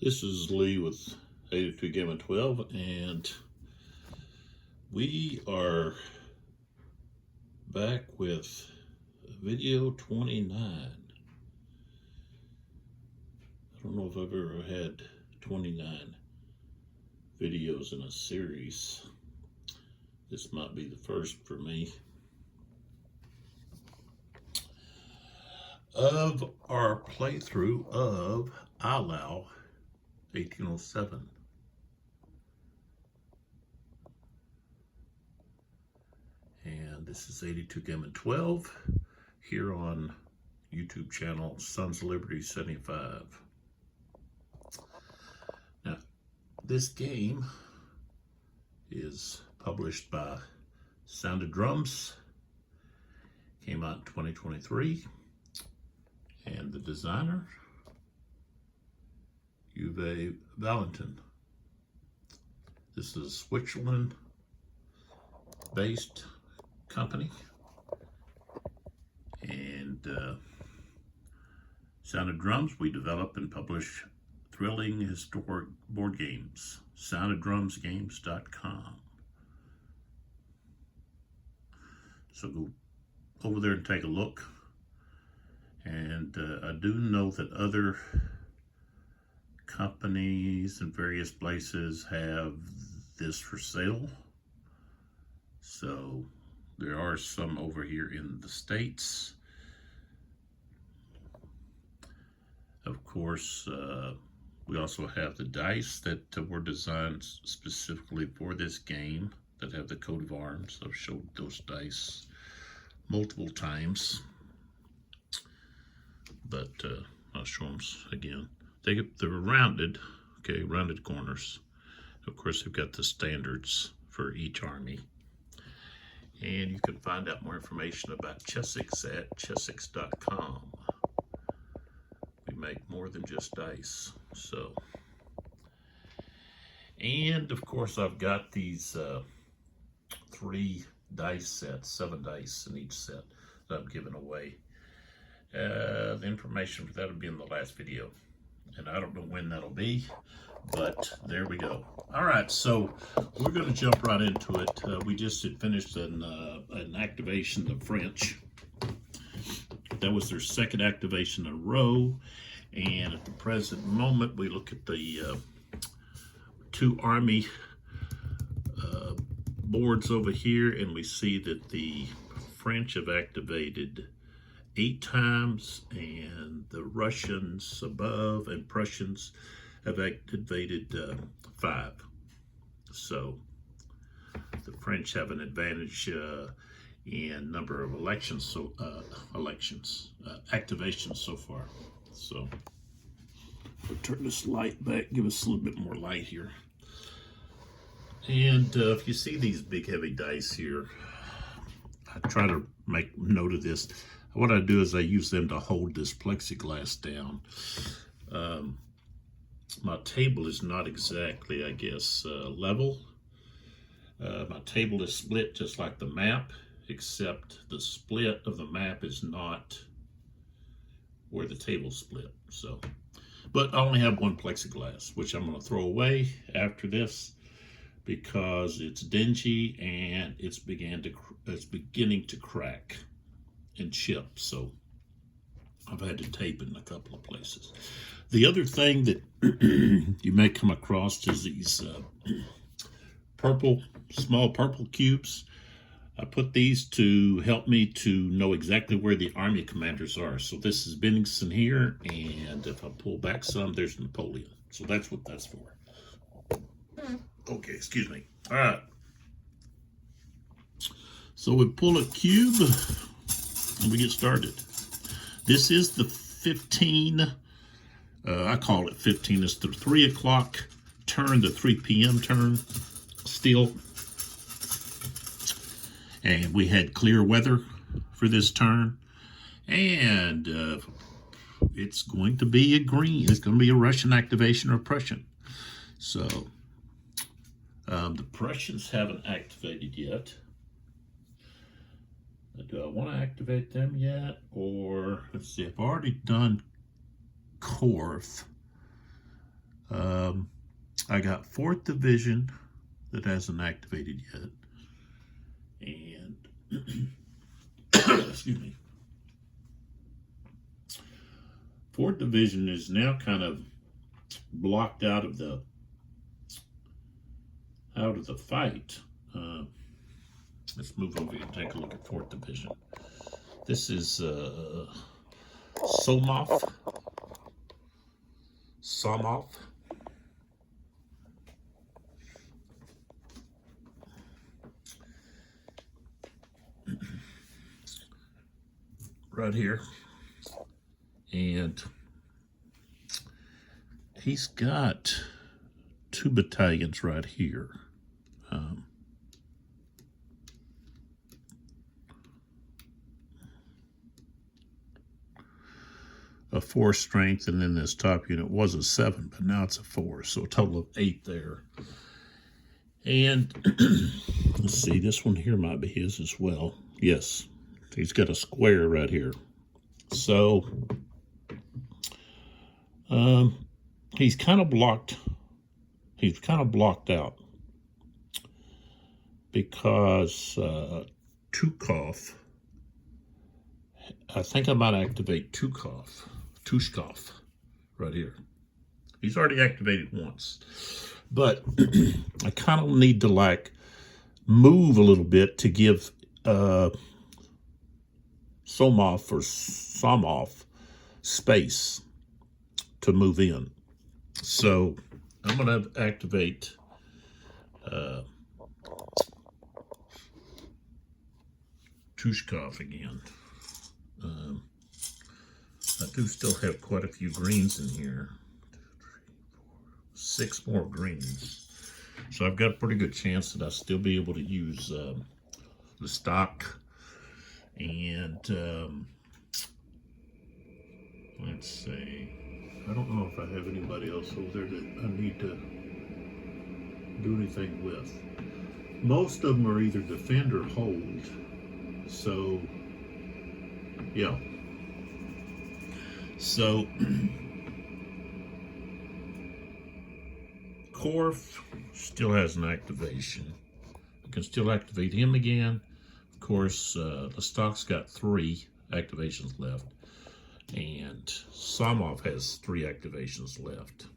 This is Lee with 82 Gamma 12, and we are back with video 29. I don't know if I've ever had 29 videos in a series. This might be the first for me. Of our playthrough of Eylau 1807. And this is 82 Gamma 12 here on YouTube channel Sons of Liberty 75. Now, this game is published by Sound of Drums, came out in 2023, and the designer, Uwe Walentin. This is a Switzerland-based company, and Sound of Drums, we develop and publish thrilling historic board games. soundofdrumsgames.com. So go over there and take a look. And I do know that other companies in various places have this for sale. So there are some over here in the States. Of course, we also have the dice that were designed specifically for this game that have the coat of arms. I've showed those dice multiple times, but I'll show them again. They're rounded, okay, rounded corners. Of course, they've got the standards for each army. And you can find out more information about Chessex at chessex.com. We make more than just dice, so. And of course, I've got these 3 dice sets, 7 dice in each set that I'm giving away. The information for that will be in the last video, and I don't know when that'll be, but there we go. All right, so we're going to jump right into it. We just had finished an activation of French. That was their second activation in a row, and at the present moment, we look at the 2 army boards over here, and we see that the French have activated 8 times, and the Russians above and Prussians have activated 5. So the French have an advantage in number of activations so far. So we'll turn this light back, give us a little bit more light here. And if you see these big heavy dice here, I try to make note of this. What I do is I use them to hold this plexiglass down. My table is not exactly, I guess, level. My table is split just like the map, except the split of the map is not where the table's split. So, but I only have 1 plexiglass, which I'm going to throw away after this because it's dingy and it's beginning to crack and chip, so I've had to tape it in a couple of places. The other thing that you may come across is these small purple cubes. I put these to help me to know exactly where the army commanders are. So this is Bennington here, and if I pull back some, there's Napoleon. So that's what that's for. Okay, excuse me. All right. So we pull a cube and we get started. This is the 15, I call it 15. It's the 3 o'clock turn, the 3 p.m. turn still. And we had clear weather for this turn. And it's going to be a green. It's going to be a Russian activation or Prussian. So the Prussians haven't activated yet. Do I want to activate them yet? Or, let's see, I've already done Korf. I got 4th Division that hasn't activated yet. And, excuse me. 4th Division is now kind of blocked out of the fight. Let's move over here and take a look at 4th Division. This is Somov. Right here. And he's got 2 battalions right here. A 4 strength, and then this top unit was a 7, but now it's a 4, so a total of 8 there. And let's see, this one here might be his as well. Yes, he's got a square right here. So he's kind of blocked. He's kind of blocked out because Tukov. I think I might activate Tushkov right here. He's already activated once, but I kind of need to like move a little bit to give Somov space to move in. So I'm going to activate Tushkov again. I do still have quite a few greens in here. 2, 3, 4, 6 more greens. So I've got a pretty good chance that I'll still be able to use the stock. And let's see. I don't know if I have anybody else over there that I need to do anything with. Most of them are either defend or hold. So, yeah. So, Korf still has an activation. I can still activate him again. Of course, the stock's got 3 activations left. And Somov has 3 activations left.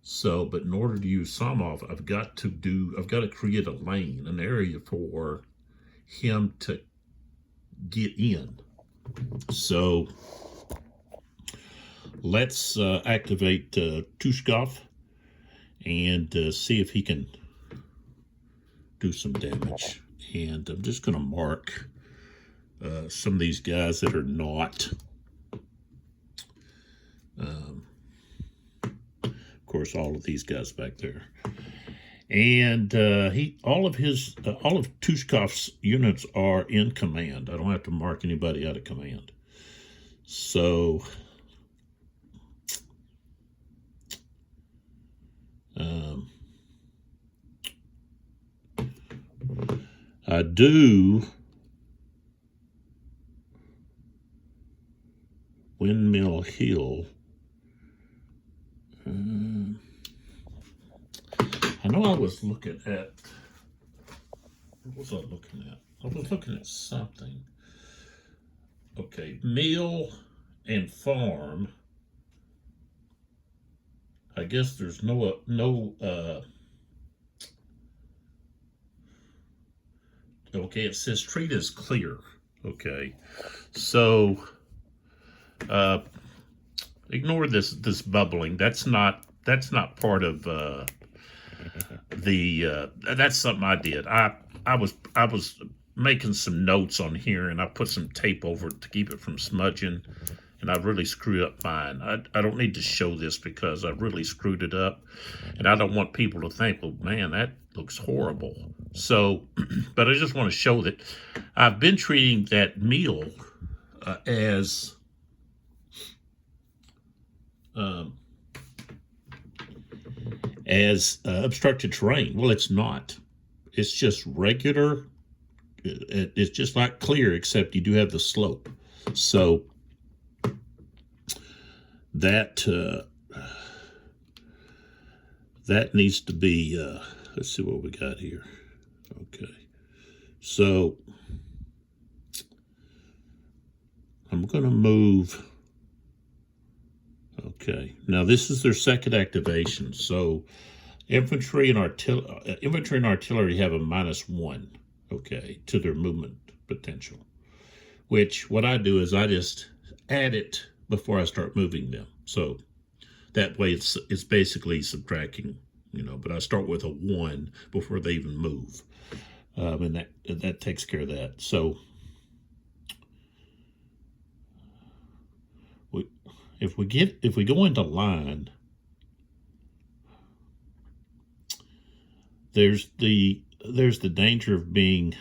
So, but in order to use Somov, I've got to create a lane, an area for him to get in. So let's activate Tushkov and see if he can do some damage. And I'm just going to mark some of these guys that are not. Of course, all of these guys back there. And all of Tushkov's units are in command. I don't have to mark anybody out of command. So I do Windmill Hill. I know I was looking at, what was I looking at? I was looking at something. Okay, mill and farm. I guess there's no okay, it says treat as clear. Okay, so ignore this bubbling. That's not part of that's something I did. I was making some notes on here, and I put some tape over it to keep it from smudging, and I really screwed up mine. I don't need to show this because I really screwed it up, and I don't want people to think, well, man, that looks horrible. So, but I just want to show that I've been treating that meal as obstructed terrain. Well, it's not. It's just regular. It's just like clear, except you do have the slope. So that that needs to be, let's see what we got here. Okay. So I'm going to move. Okay. Now this is their second activation. So infantry and artillery have a -1, okay, to their movement potential. Which what I do is I just add it before I start moving them. So that way it's basically subtracting, but I start with a 1 before they even move. And that takes care of that. So if we go into line, there's the danger of being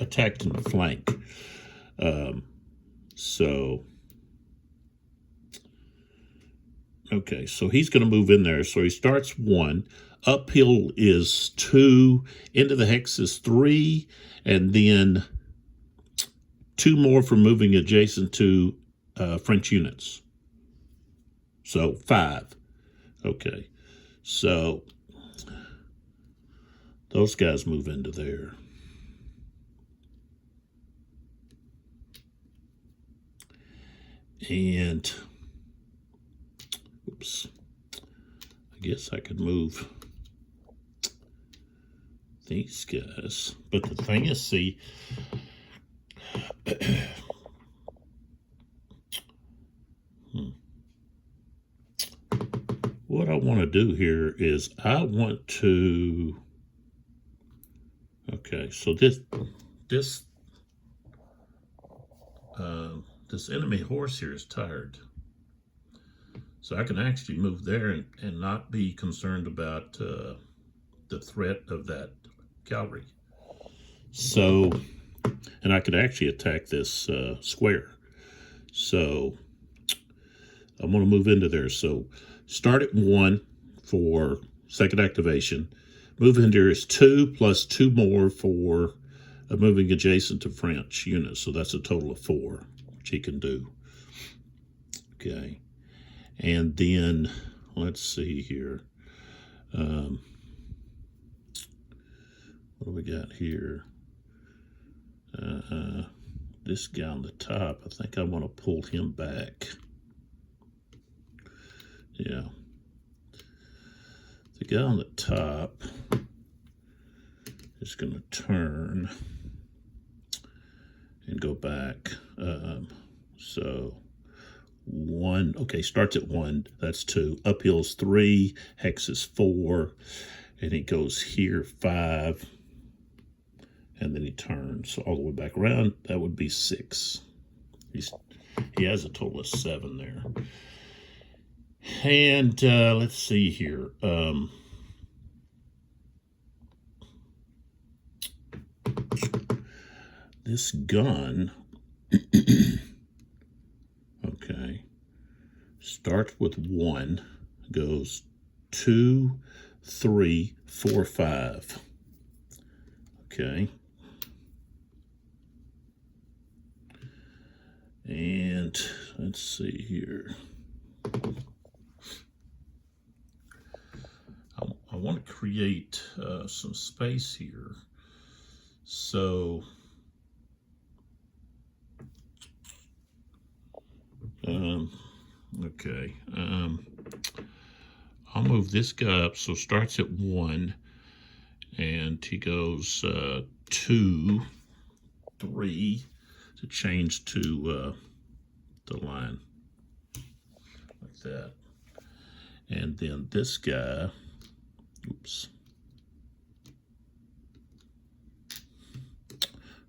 attacked in the flank. So okay, so he's going to move in there. So he starts 1. Uphill is 2. Into the hex is 3. And then 2 more for moving adjacent to French units. So 5. Okay. So those guys move into there. And oops, I guess I could move these guys. But the thing is, see, what I want to do here is I want to, okay, so this enemy horse here is tired. So I can actually move there and not be concerned about the threat of that cavalry. So, and I could actually attack this square. So I'm going to move into there. So start at 1 for second activation. Move in there is 2 plus 2 more for moving adjacent to French units. So that's a total of 4, which he can do. Okay. And then, let's see here. What do we got here? This guy on the top, I think I want to pull him back. Yeah. The guy on the top is going to turn and go back. So 1, okay, starts at 1, that's 2. Uphill's 3, hex is 4, and he goes here 5, and then he turns all the way back around. That would be 6. He has a total of 7 there. And let's see here. This gun, okay, starts with 1, goes 2, 3, 4, 5. Okay. And let's see here. I want to create some space here. So okay, I'll move this guy up. So starts at 1, and he goes 2, 3 to change to the line like that. And then this guy, oops,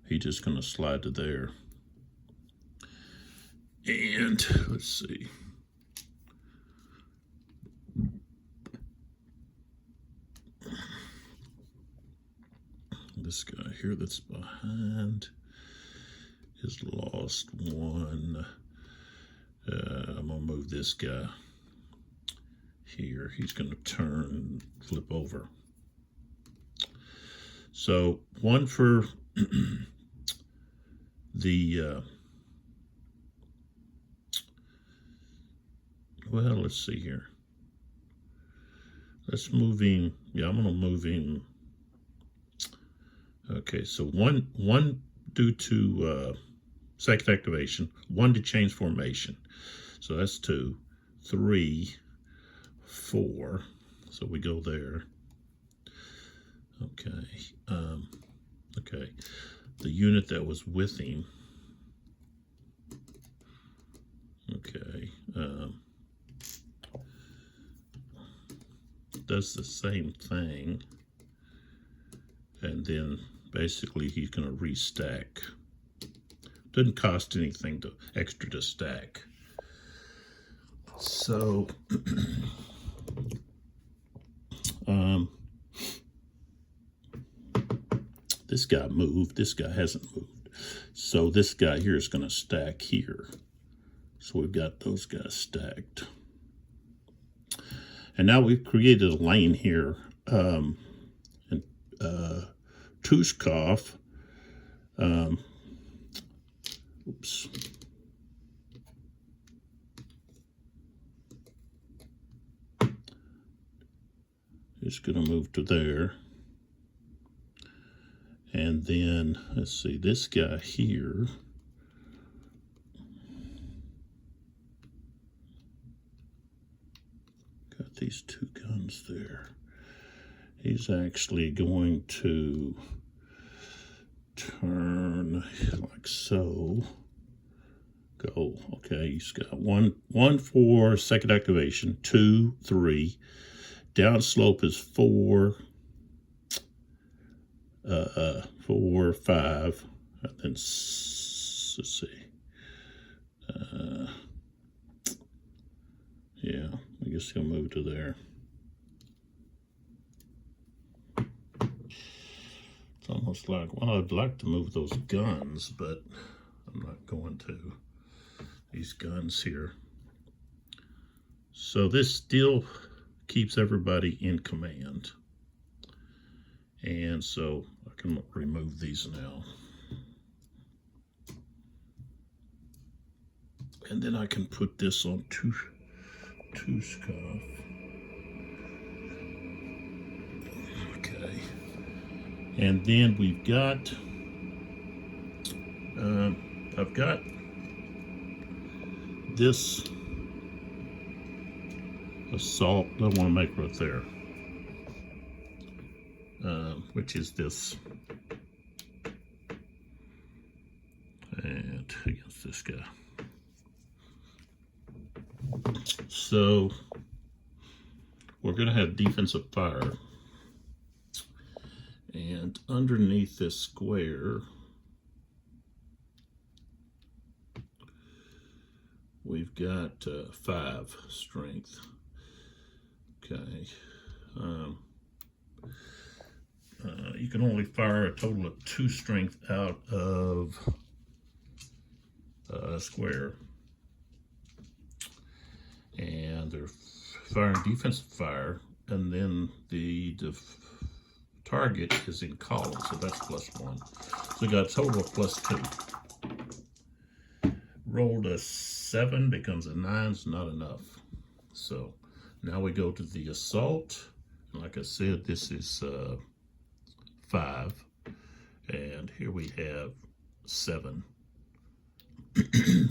he's just going to slide to there. And let's see. This guy here that's behind is lost 1. I'm going to move this guy here. He's going to turn, flip over. So 1 for the well, let's see here. Let's move him. Yeah, I'm going to move him. Okay, so one due to second activation, 1 to change formation. So that's 2, 3, 4. So we go there. Okay. Okay. The unit that was with him. Okay. Does the same thing. And then basically he's going to restack. Doesn't cost anything extra to stack. So this guy moved. This guy hasn't moved. So this guy here is going to stack here. So we've got those guys stacked. And now we've created a lane here. And Tushkov, oops. It's going to move to there. And then, let's see, this guy here. Got these 2 guns there. He's actually going to turn like so. Go. Okay, he's got one for second activation, 2, 3. Down slope is 4, 4, 5, and then let's see. Yeah, I guess he'll move to there. It's almost like, well, I'd like to move those guns, but I'm not going to. These guns here. So this still keeps everybody in command. And so I can remove these now. And then I can put this on Tushkov. Okay. And then we've got, I've got this assault I want to make right there, which is this, and against this guy. So we're going to have defensive fire, and underneath this square we've got 5 strength. Okay. You can only fire a total of 2 strength out of a square. And they're firing defensive fire, and then the target is in column, so that's +1. So we got a total of +2. Rolled a 7, becomes a 9, it's not enough. So now we go to the assault. Like I said, this is 5, and here we have 7.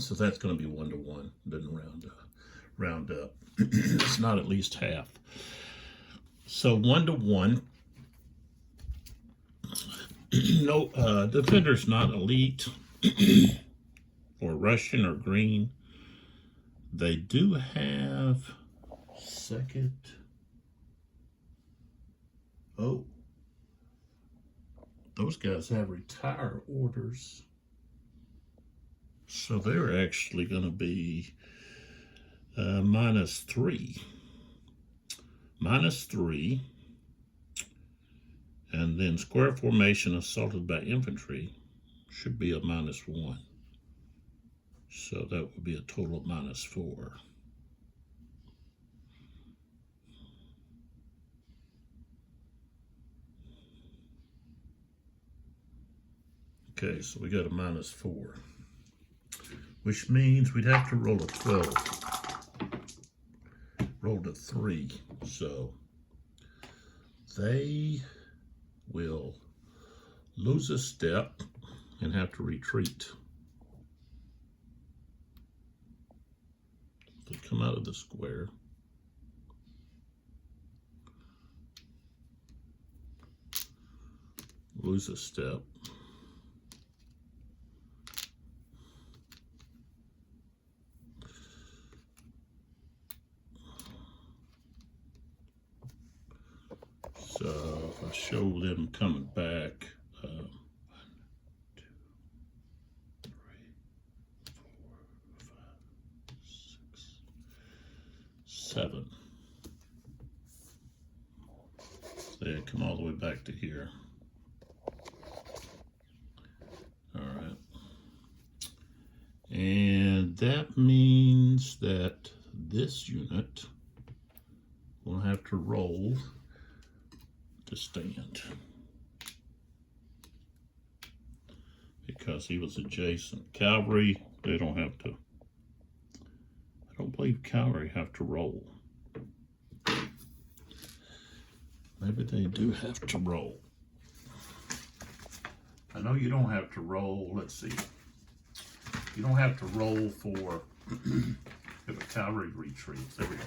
So that's going to be 1 to 1. Doesn't round up. It's not at least half. So 1 to 1. No, defender's not elite or Russian or green. They do have second. Oh, those guys have retire orders. So they're actually going to be -3. -3. And then square formation assaulted by infantry should be a -1. So that would be a total of -4. Okay, so we got a -4, which means we'd have to roll a 12. rolled a 3. So they will lose a step and have to retreat. They come out of the square. Lose a step. So if I show them coming back, 1, 2, 3, 4, 5, 6, 7. They come all the way back to here. All right. And that means that this unit will have to roll to stand because he was adjacent. Cavalry, they don't have to. I don't believe cavalry have to roll. Maybe they do have to roll. I know you don't have to roll. Let's see. You don't have to roll for if a cavalry retreats. There we go.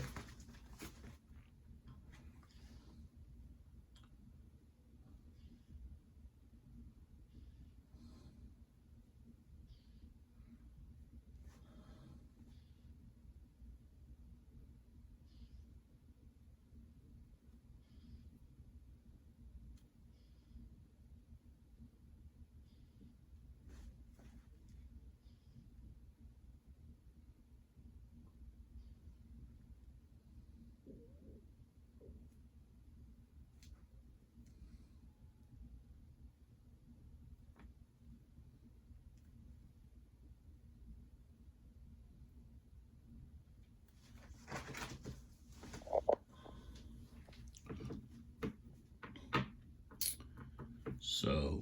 So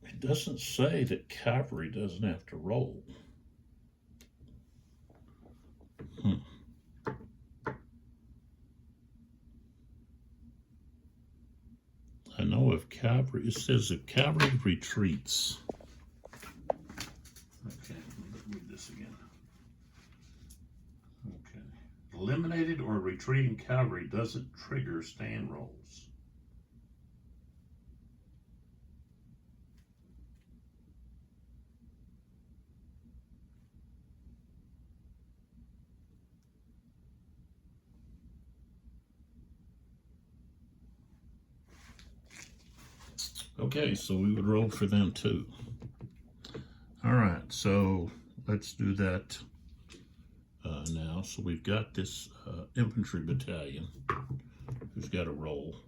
it doesn't say that cavalry doesn't have to roll. I know if cavalry, it says if cavalry retreats. Okay, let's read this again. Okay. Eliminated or retreating cavalry doesn't trigger stand rolls. Okay, so we would roll for them too. All right, so let's do that now. So we've got this infantry battalion who's got a roll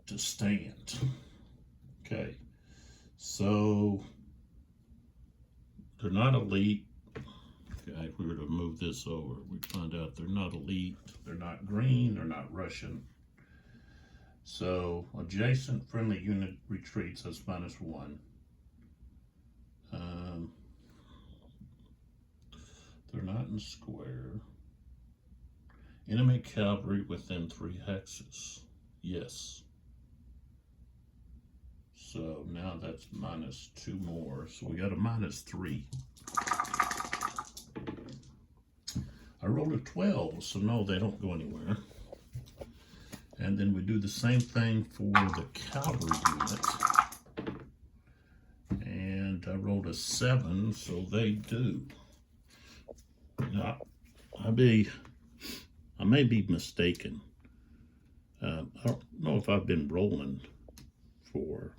to stand. Okay, so they're not elite. Okay, if we were to move this over, we'd find out they're not elite, they're not green, they're not Russian. So adjacent friendly unit retreats, that's -1. They're not in square. Enemy cavalry within 3 hexes. Yes. So now that's -2 more. So we got a -3. I rolled a 12, so no, they don't go anywhere. And then we do the same thing for the cavalry unit. And I rolled a 7, so they do. Now, I may be mistaken. I don't know if I've been rolling for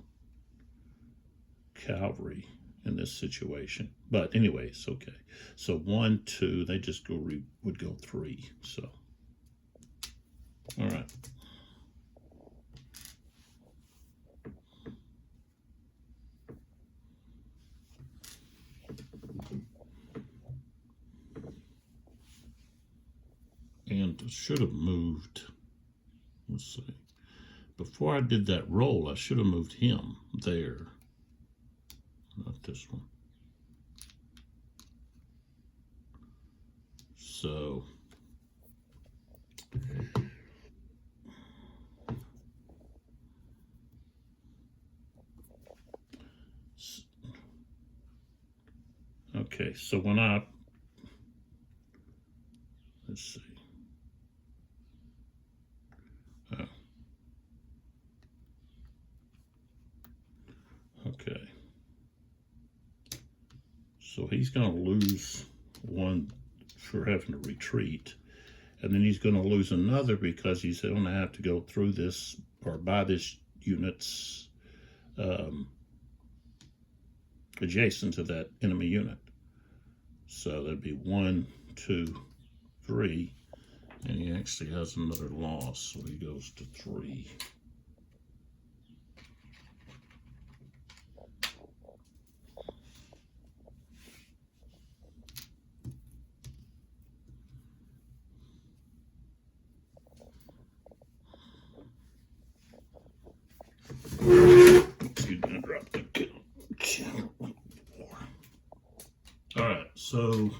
cavalry in this situation. But anyways, okay. So 1, 2, they just would go 3. So, all right. And should have moved, let's see, before I did that roll, I should have moved him there, not this one. So okay, so when let's see. Okay. So he's going to lose one for having to retreat. And then he's going to lose another because he's going to have to go through this or by this unit's adjacent to that enemy unit. So that'd be 1, 2, 3. And he actually has another loss, so he goes to 3. All right, so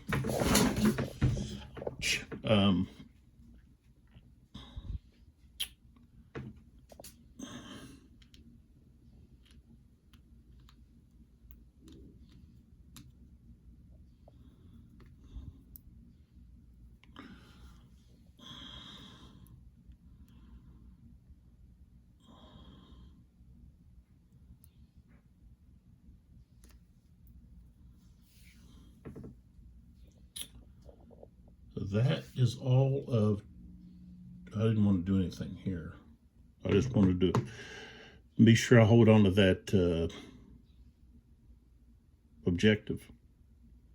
that is all of, I didn't want to do anything here. I just wanted to be sure I hold on to that objective.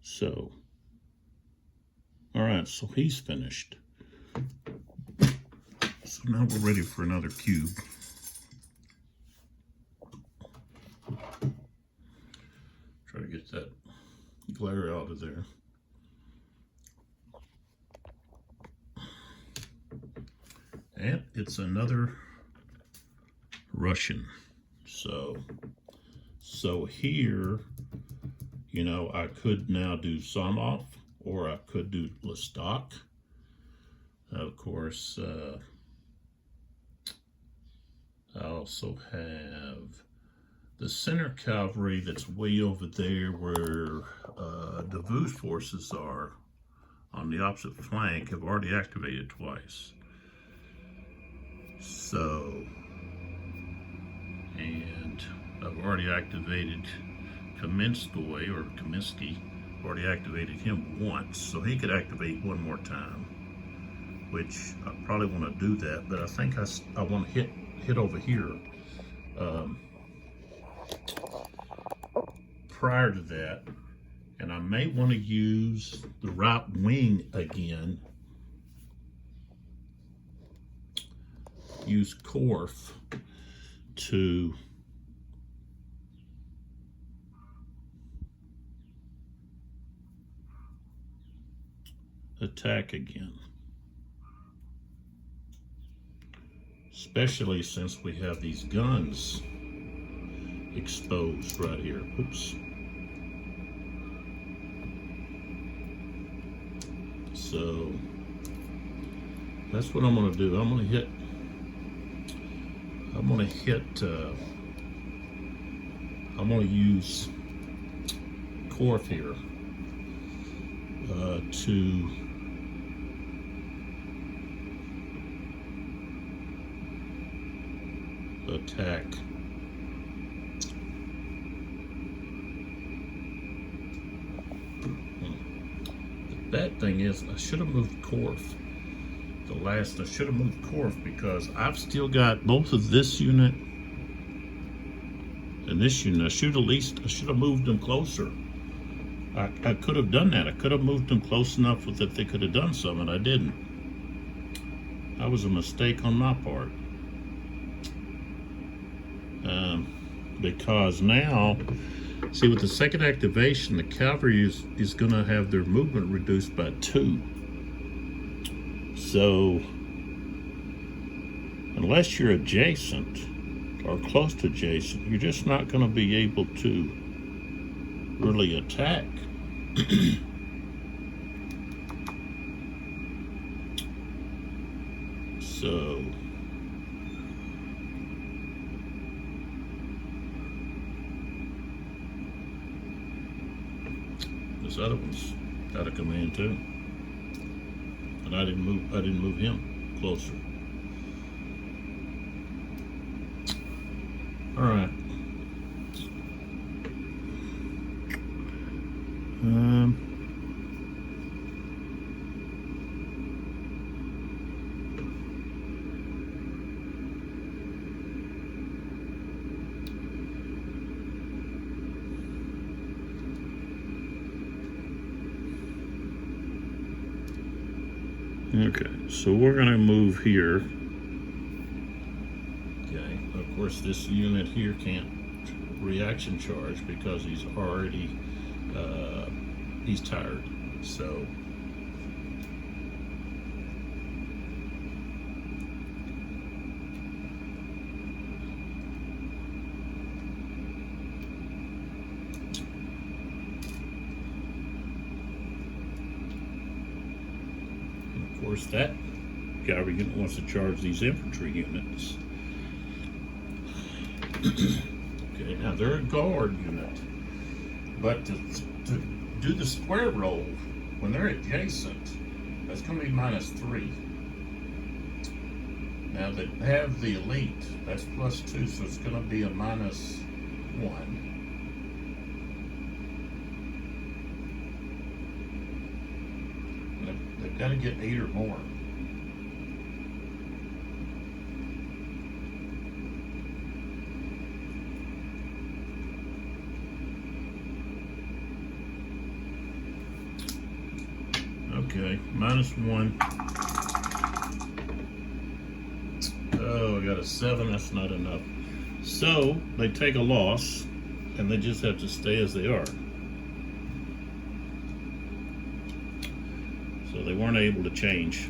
So, all right, so he's finished. So now we're ready for another cube. Try to get that glare out of there. And it's another Russian. So here, you know, I could now do Samov, or I could do Lestok. Of course, I also have the center cavalry that's way over there where Davout's forces are on the opposite flank have already activated twice. So, and I've already activated Kaminsky, already activated him once, so he could activate one more time, which I probably want to do that, but I think I want to hit over here prior to that, and I may want to use the right wing again. Use Korf to attack again, especially since we have these guns exposed right here. Oops. So that's what I'm going to do. I'm going to use Korf here to attack the bad thing is I should have moved Korf. I should have moved Korf because I've still got both of this unit and this unit. I should have moved them closer. I could have done that. I could have moved them close enough that they could have done some, and I didn't. That was a mistake on my part. Because now, see, with the second activation, the cavalry is going to have their movement reduced by 2. So, unless you're adjacent or close to adjacent, you're just not going to be able to really attack. So this other one's got to come in too, and I didn't move him closer. All right. Okay, so we're going to move here. Okay, of course this unit here can't reaction charge because he's already, he's tired, so. Of course, that cavalry unit wants to charge these infantry units. Okay, now they're a guard unit, but to do the square roll when they're adjacent, that's going to be -3. Now they have the elite, that's +2, so it's going to be a -1. They've got to get 8 or more. Okay, -1. Oh, I got a 7, that's not enough. So they take a loss and they just have to stay as they are. So they weren't able to change.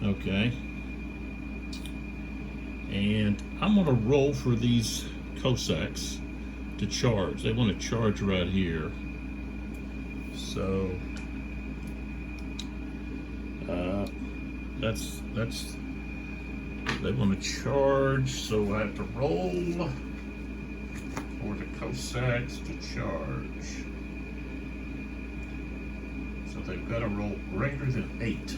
Okay. And I'm going to roll for these Cossacks to charge. They want to charge right here. So that's they want to charge, so I have to roll for the Cossacks to charge. So they've got to roll greater than 8.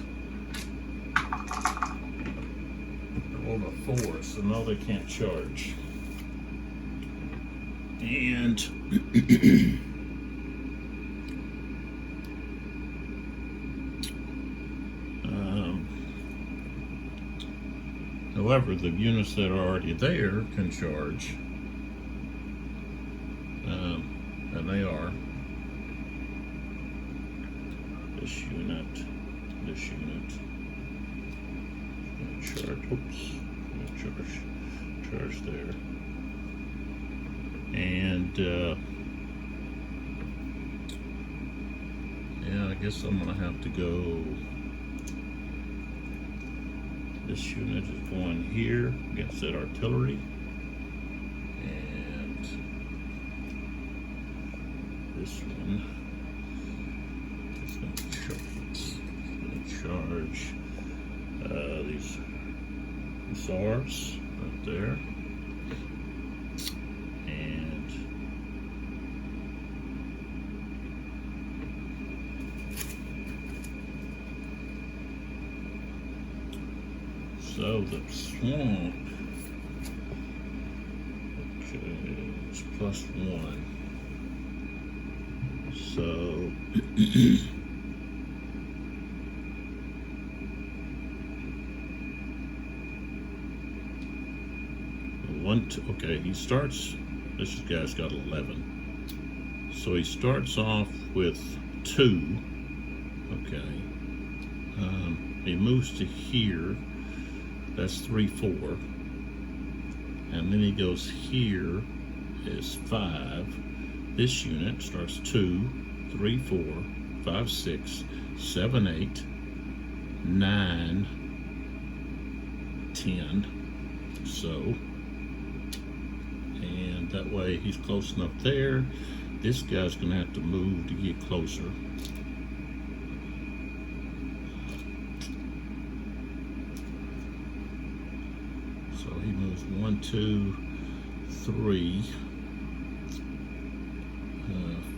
They rolled a 4, so now they can't charge. And however, the units that are already there can charge, and they are. This unit, charge. Oops, charge there. And yeah, I guess I'm gonna have to go. This unit is going here against that artillery, and this one is going to charge these hussars right there. So the swamp, okay, it's +1. So okay, he starts, this guy's got 11. So he starts off with 2, okay. He moves to here. That's 3, 4, and then he goes here is 5. This unit starts 2, 3, 4, 5, 6, 7, 8, 9, 10. So, and that way he's close enough there. This guy's gonna have to move to get closer. So he moves 1, 2, 3,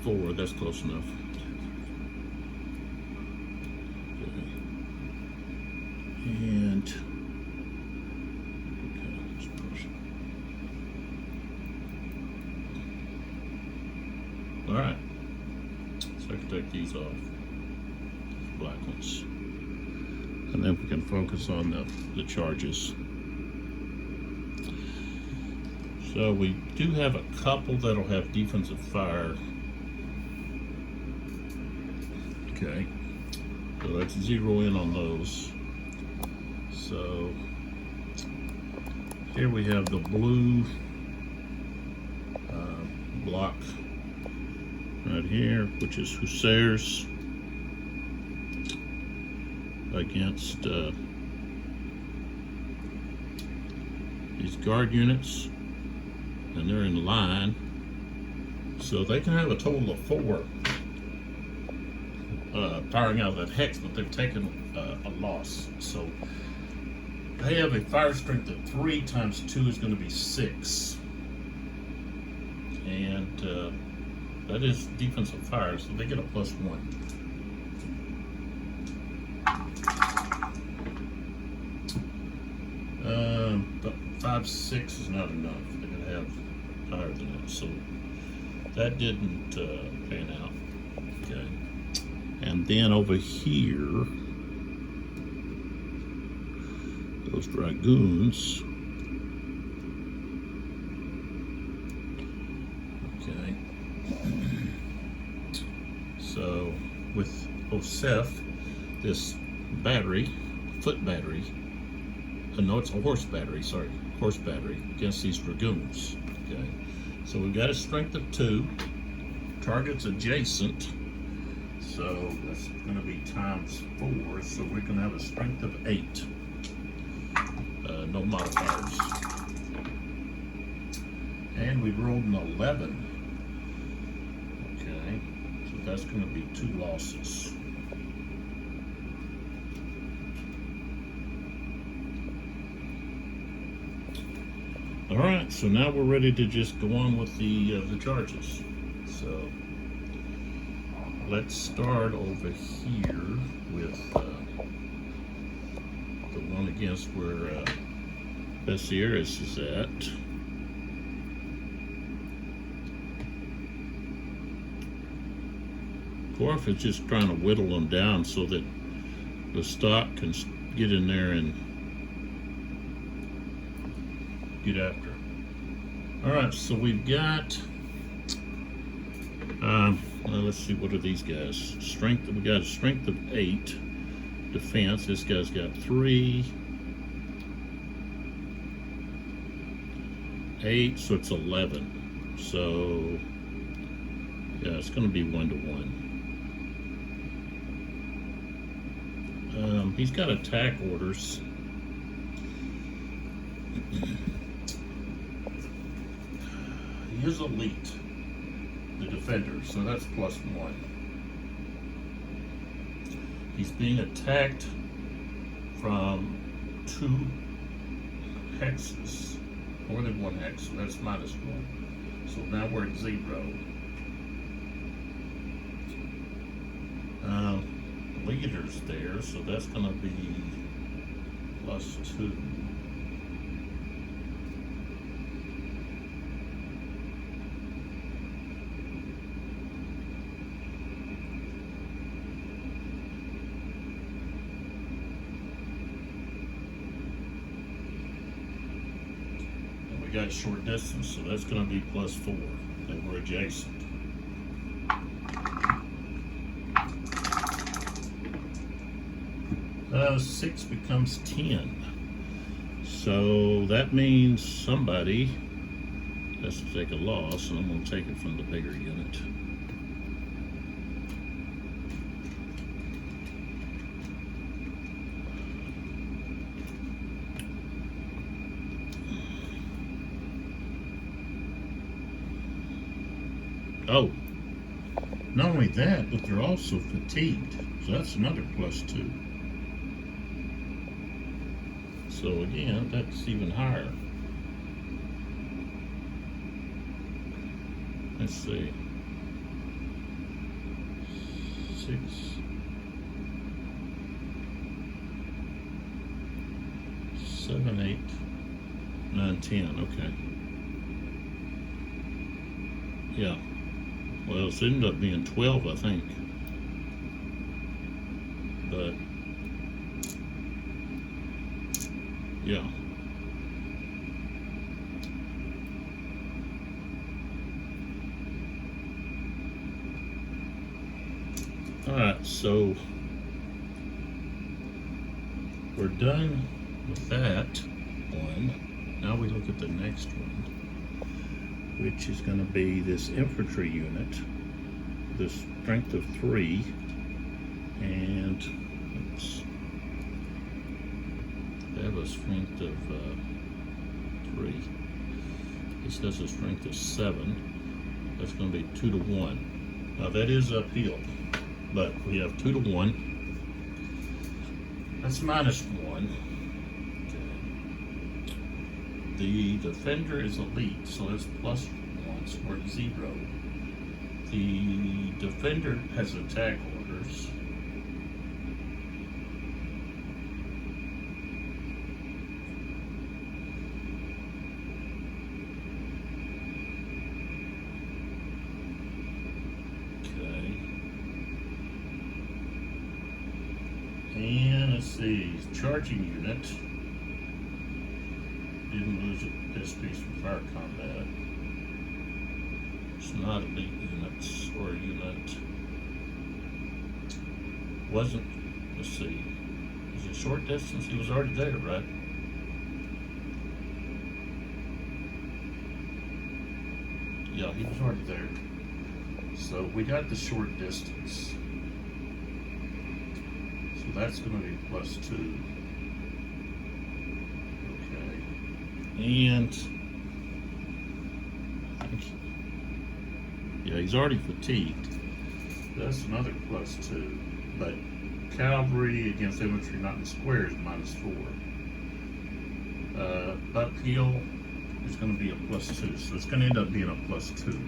4. That's close enough. Okay. And okay, let's push it. All right. So I can take these off, these black ones, and then we can focus on the charges. So we do have a couple that'll have defensive fire. Okay, so let's zero in on those. So here we have the blue block right here, which is Hussars against these guard units, and they're in line, so they can have a total of 4 firing out of that hex, but they've taken a loss. So they have a fire strength of 3 times 2 is going to be 6, and that is defensive fire, so they get a +1. 5, 6 is not enough. They're going to have higher than that, so that didn't pan out. Okay, and then over here, those dragoons. Okay, so with Osef, this battery, foot battery, no, it's a horse battery, sorry, horse battery against these dragoons. Okay, so we've got a strength of 2, target's adjacent, so that's going to be times 4, so we're going to have a strength of 8. No modifiers. And we rolled an 11. Okay, so that's going to be 2 losses. All right, so now we're ready to just go on with the charges. So let's start over here with the one against where Bessieres is at. Gorf is just trying to whittle them down so that the stock can get in there and get after. All right, so we've got well, let's see, what are these guys? Strength, we got a strength of 8. Defense, this guy's got 3. 8, so it's 11. So yeah, it's going to be 1 to 1. He's got attack orders. He is elite, the defender, so that's +1. He's being attacked from 2 hexes, more than 1 hex, so that's -1. So now we're at 0. Leader's there, so that's going to be +2. And we got short distance, so that's going to be +4. And we're adjacent. 6 becomes 10. So that means somebody has to take a loss, and I'm going to take it from the bigger unit. Oh, Not only that, but they're also fatigued. So that's another +2. So again, that's even higher. Let's see. 6, 7, 8, 9, 10. Okay. Yeah. Well, it ended up being 12, I think. But yeah. Alright, so we're done with that one. Now we look at the next one, which is going to be this infantry unit, this strength of 3, and oops, they have a strength of 3. This has a strength of 7. That's going to be 2 to 1. Now that is uphill, but we have 2 to 1. That's -1. The defender is elite, so that's +1, so we're at 0. The defender has attack orders. Okay. And let's see, charging unit. Didn't lose this piece from fire combat. It's not elite units or a unit. Wasn't, let's see, is it short distance? He was already there, right? Yeah, he was already there. So we got the short distance. So that's going to be +2. And yeah, he's already fatigued. That's another +2. But cavalry against infantry not in squares -4. Uphill is going to be a +2, so it's going to end up being a +2.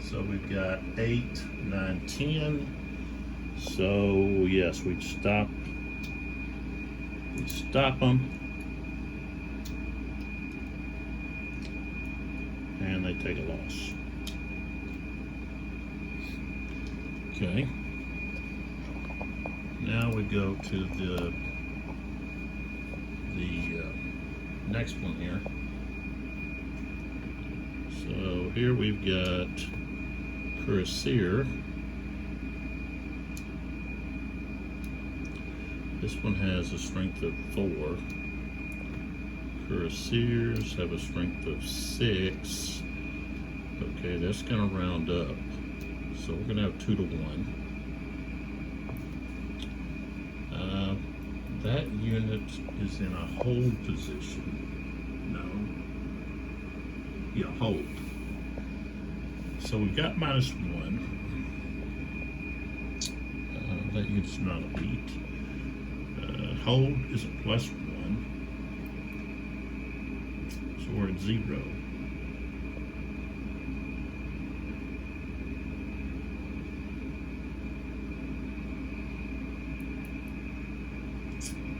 So we've got 8, 9, 10. So yes, we'd stop. Stop them, and they take a loss. Okay. Now we go to the next one here. So here we've got Cuirassier. This one has a strength of 4. Cuirassiers have a strength of 6. Okay, that's going to round up. So we're going to have 2 to 1. That unit is in a hold position. No. Yeah, hold. So we've got -1. That unit's not elite. Hold is a +1, so we're at 0.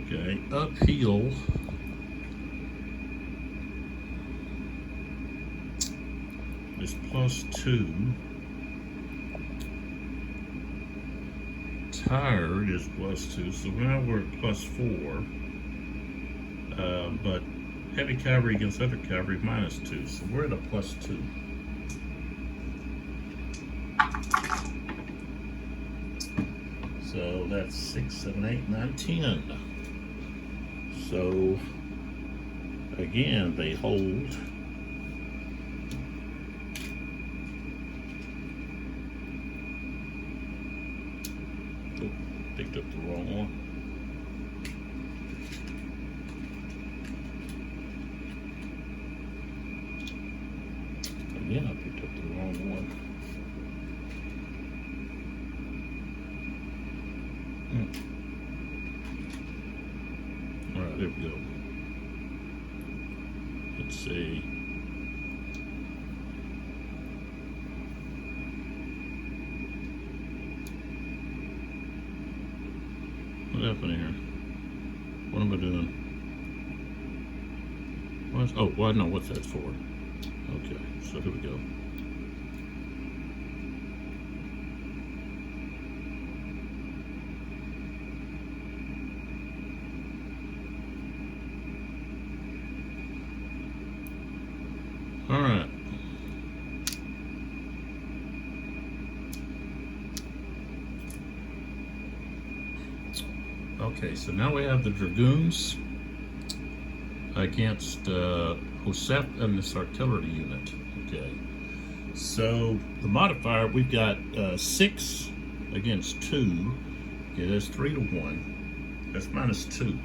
Okay, uphill is +2. Tired is +2, so now we're at +4. But heavy cavalry against other cavalry -2, so we're at a +2. So that's 6, 7, 8, 9, 10. So again, they hold. Picked up the wrong one. wrong one. All right, there we go. Let's see. What happened here? What am I doing? Oh, well, I know what that's for. Okay, so here we go. All right. Okay, so now we have the Dragoons against Josep and this artillery unit. Okay, so the modifier, we've got 6 against 2. Okay, that's 3 to 1. That's -2.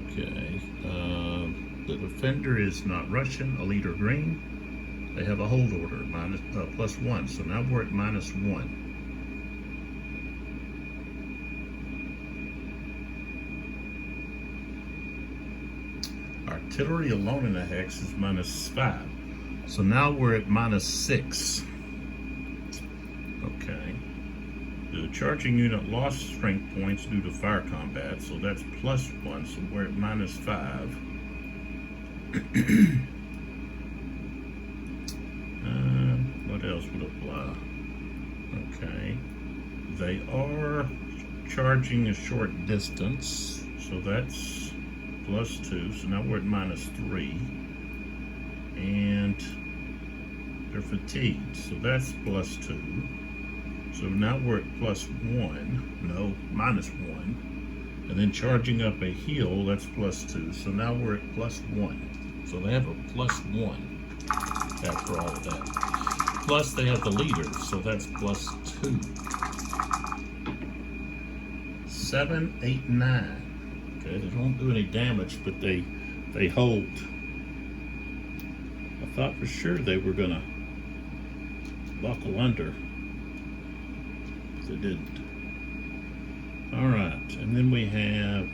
Okay, the defender is not Russian, elite or green. They have a hold order, +1. So now we're at -1. Artillery alone in a hex is -5. So now we're at -6. Okay. The charging unit lost strength points due to fire combat, so that's +1, so we're at -5. What else would apply? Okay. They are charging a short distance, so that's +2, so now we're at -3. And they're fatigued, so that's +2. So now we're at +1, no, -1. And then charging up a heal, that's +2, so now we're at +1. So they have a +1 after all of that. Plus they have the leader, so that's +2. 7, 8, 9. Okay, they don't do any damage, but they hold. I thought for sure they were gonna buckle under. They didn't. All right, and then we have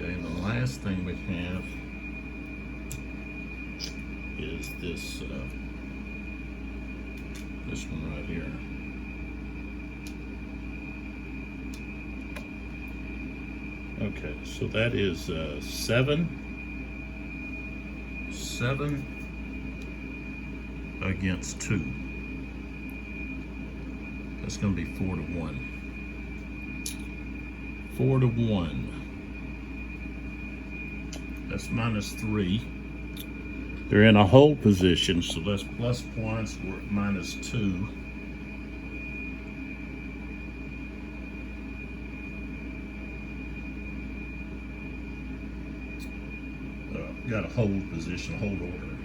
and the last thing we have is this this one right here. Okay, so that is 7 against 2. That's going to be 4 to 1. 4 to 1. That's -3. They're in a hold position, so that's +1, so we're at -2. Got a hold position, hold order.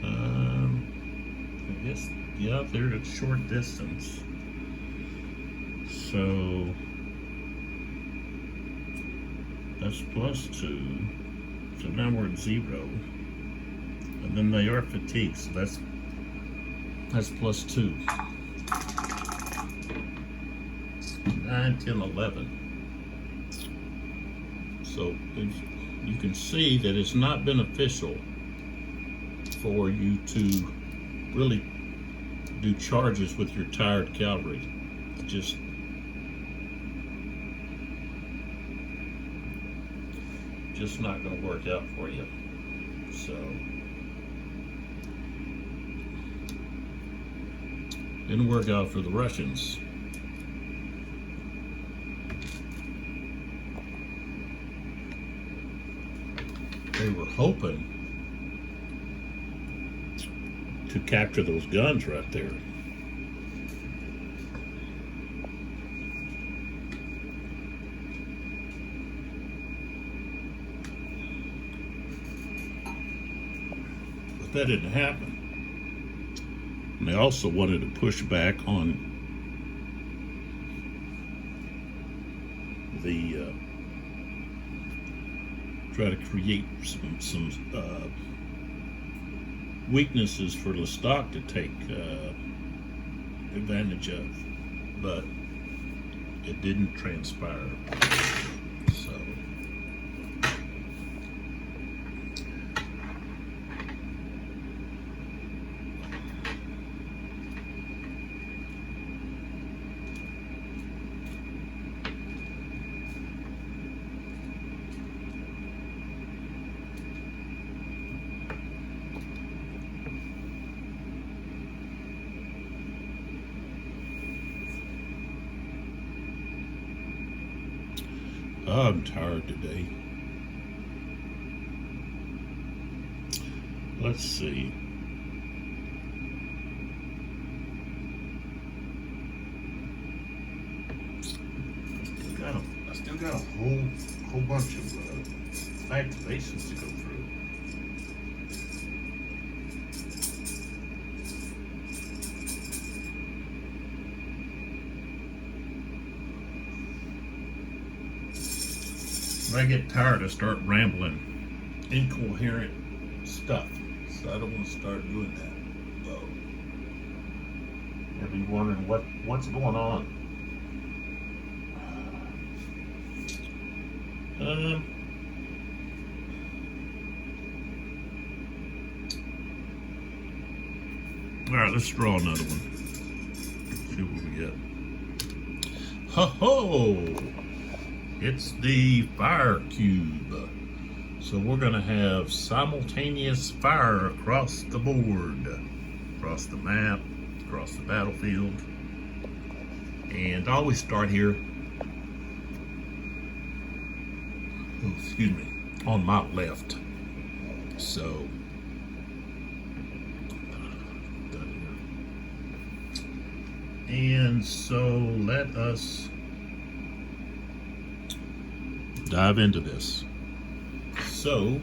I guess, yeah, they're at short distance. So that's +2. So now we're at 0. And then they are fatigued, so that's +2. 9, 10, 11. So you can see that it's not beneficial for you to really do charges with your tired cavalry. Just not going to work out for you. So didn't work out for the Russians. They were hoping to capture those guns right there. But that didn't happen. And I also wanted to push back on the try to create some weaknesses for the stock to take advantage of, but it didn't transpire. So I'm tired today. Let's see. I still got a whole bunch of activations to go through. When I get tired, I start rambling incoherent stuff. So I don't want to start doing that. So you'll be wondering what's going on. All right, let's draw another one. See what we get. Ho ho! It's the fire cube. So we're going to have simultaneous fire across the board, across the map, across the battlefield. And I always start here, on my left. So, and so let us dive into this. So,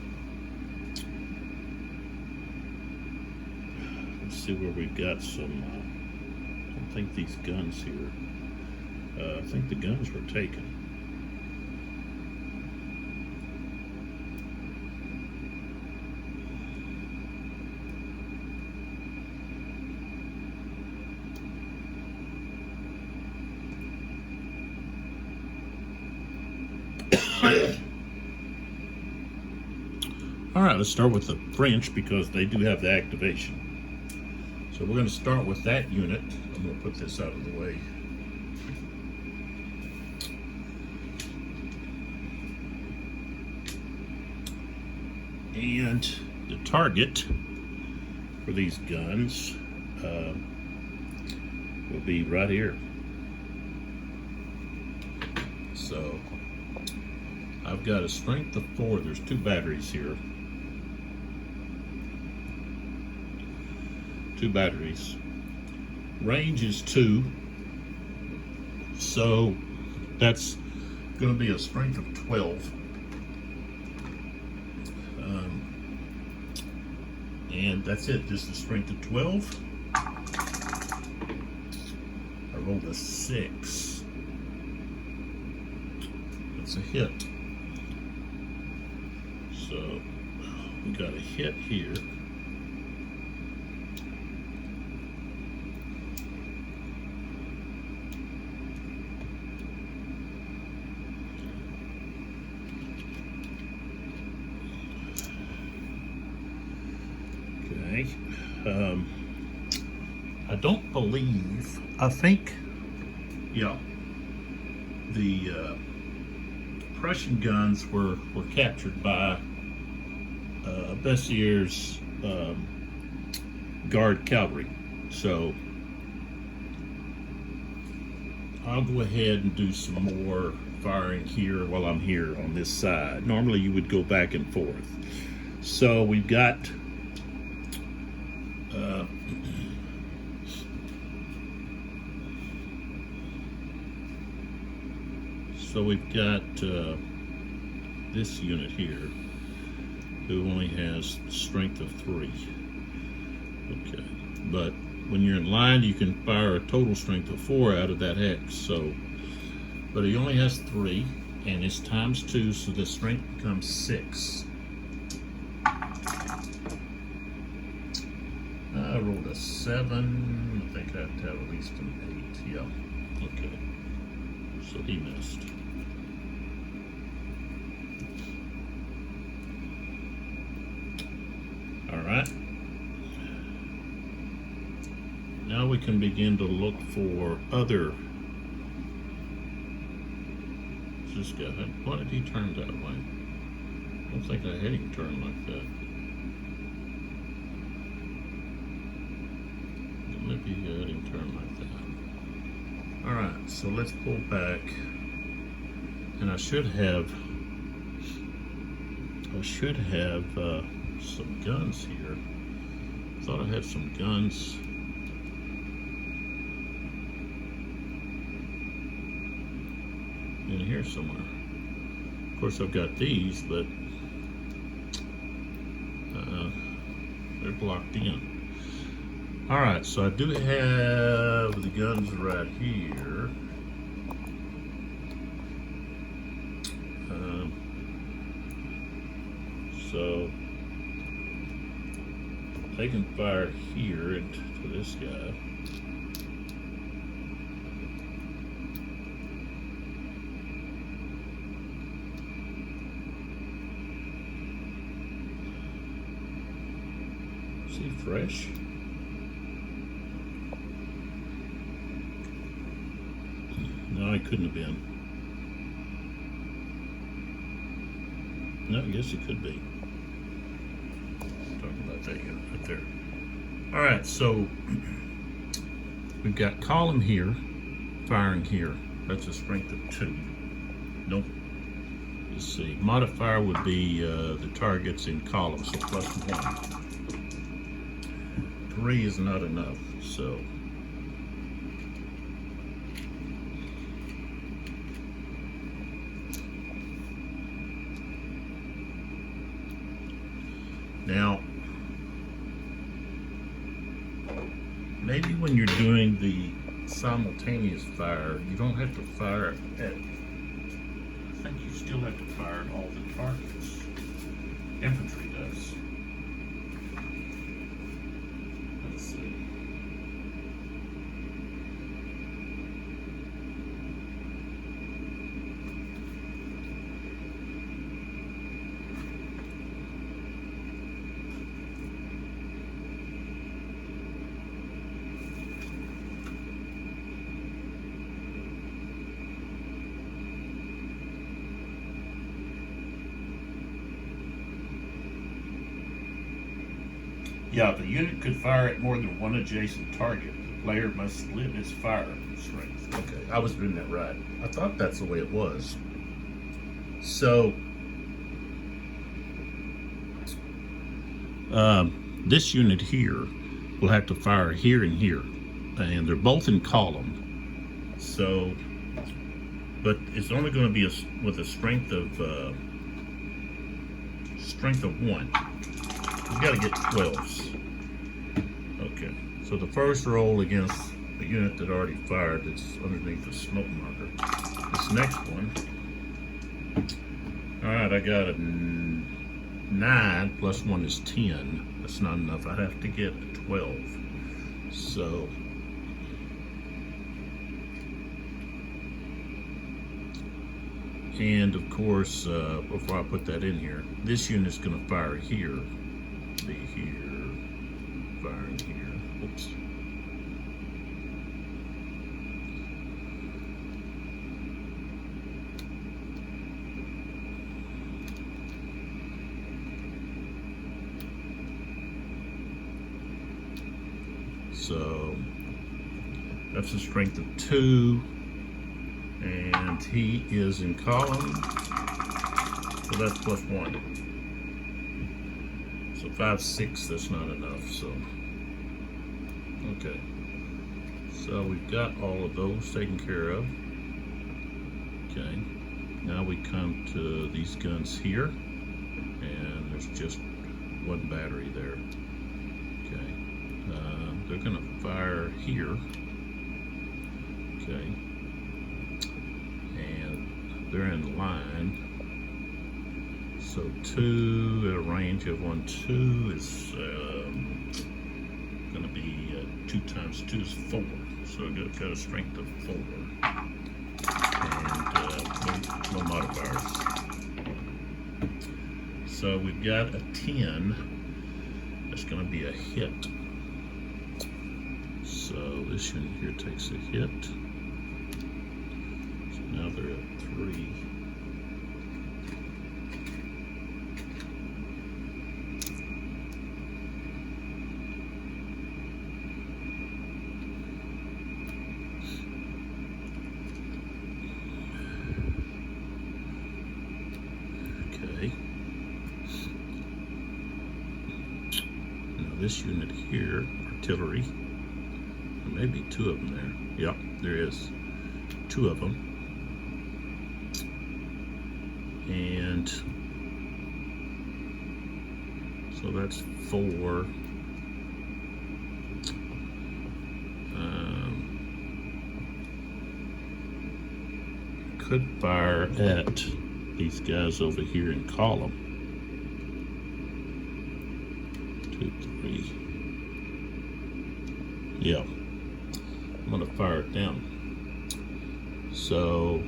let's see where we've got some, I don't think these guns here, I think the guns were taken. All right, let's start with the French because they do have the activation. So we're going to start with that unit. I'm going to put this out of the way. And the target for these guns will be right here. So I've got a strength of 4. There's 2 batteries here. 2 batteries. Range is 2. So that's going to be a strength of 12. And that's it, just a strength of 12. I rolled a 6. That's a hit. So we got a hit here. Okay. I don't believe, I think, yeah, the Prussian guns were captured by Bessier's Guard Cavalry. So I'll go ahead and do some more firing here while I'm here on this side. Normally you would go back and forth. So we've got this unit here who only has strength of 3. Okay, but when you're in line, you can fire a total strength of 4 out of that hex. So, but he only has 3, and it's times 2, so the strength becomes 6. I rolled a 7. I think I have to have at least an 8. Yeah. Okay. So he missed. All right. Now we can begin to look for other. This guy, why did he turn that way? I don't think I had him turn like that. Maybe I had him turn like that. All right, so let's pull back, and I should have some guns here. Thought I had some guns. In here somewhere. Of course, I've got these, but they're blocked in. All right, so I do have the guns right here. So they can fire here to this guy. Is he fresh? No, he couldn't have been. No, I guess it could be. Talking about that unit right there. All right, so we've got column here, firing here. That's a strength of 2. Nope. Let's see. Modifier would be the targets in column, so plus 1. 3 is not enough, so. Now, maybe when you're doing the simultaneous fire, you don't have to fire at, I think you still have to fire at all the targets. Infantry does. Let's see. Yeah, the unit could fire at more than one adjacent target. The player must split its fire strength. Okay, I was doing that right. I thought that's the way it was. So, this unit here will have to fire here and here, and they're both in column. So, but it's only going to be with a strength of 1. We've got to get 12s. Okay, so the first roll against the unit that already fired that's underneath the smoke marker. This next one, all right, I got a 9 plus 1 is 10. That's not enough. I'd have to get a 12. So, and of course, before I put that in here, this unit's going to fire here. Be here, firing here. Oops. So that's a strength of 2, and he is in column, so that's plus 1. So 5, 6, that's not enough, so. Okay. So we've got all of those taken care of. Okay. Now we come to these guns here, and there's just 1 battery there. Okay. they're going to fire here. Okay. And they're in line. So 2 at a range of 1, 2 is going to be 2 times 2 is 4. So it got a strength of 4. And no modifiers. So we've got a 10. That's going to be a hit. So this unit here takes a hit. So now they're at 3. Okay. Now this unit here, artillery. There may be 2 of them there. Yep, there is 2 of them. And so that's 4. Could fire at these guys over here in column. 2, 3. Yeah. I'm going to fire it down. So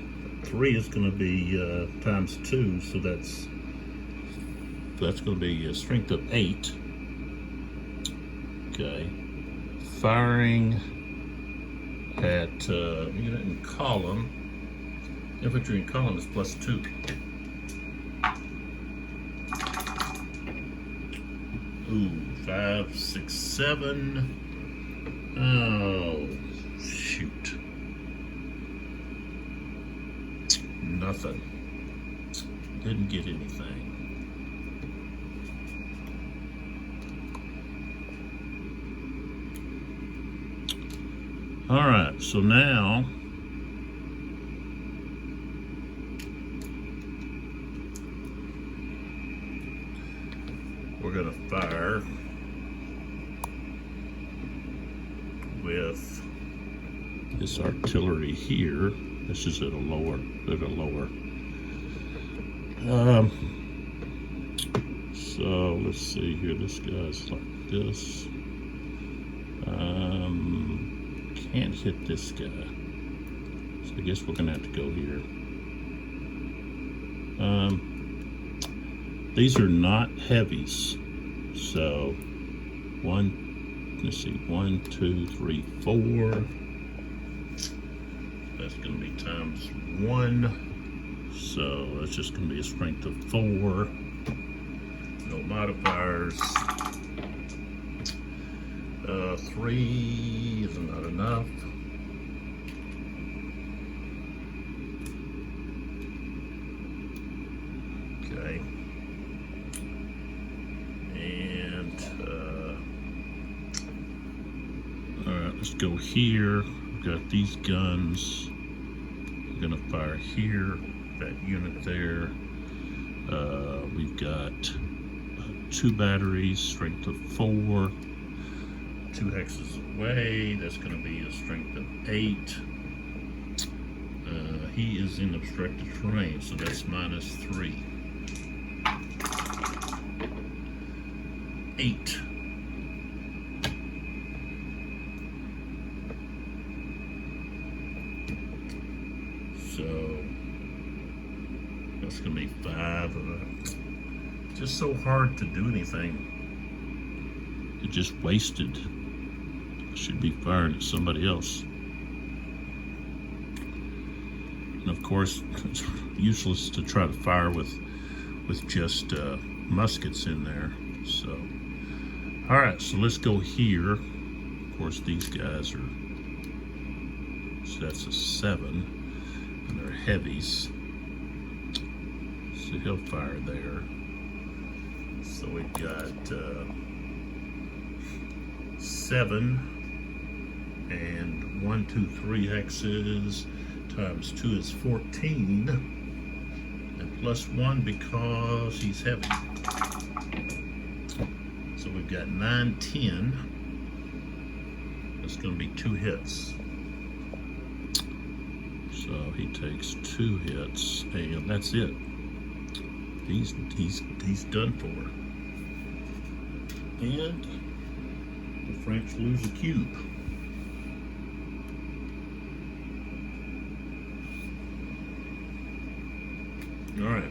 3 is going to be times 2, so that's going to be a strength of 8. Okay. Firing at unit in column. Infantry in column is +2. Ooh, 5, 6, 7. Oh, shoot. Nothing. Didn't get anything. All right, so now we're going to fire with this artillery here. This is at a lower. So let's see here. This guy's like this. Can't hit this guy. So I guess we're gonna have to go here. These are not heavies. So let's see, 1, 2, 3, 4. That's gonna be times 1. So that's just gonna be a strength of 4. No modifiers. 3 is not enough. Okay. And all right, let's go here. We've got these guns. We're gonna fire here. That unit there. We've got 2 batteries, strength of 4. 2 hexes away. That's going to be a strength of 8. He is in obstructed terrain, so that's -3. 8. So that's going to be 5. Just so hard to do anything. It just wasted. Should be firing at somebody else. And of course, it's useless to try to fire with just muskets in there. So, all right, so let's go here. Of course, these guys are. So that's a 7, and they're heavies. So he'll fire there. So we've got 7 and 1, 2, 3 hexes times 2 is 14, and +1 because he's heavy. So we've got 9, 10. It's going to be 2 hits. So he takes 2 hits, and that's it. He's done for. And the French lose a cube. All right.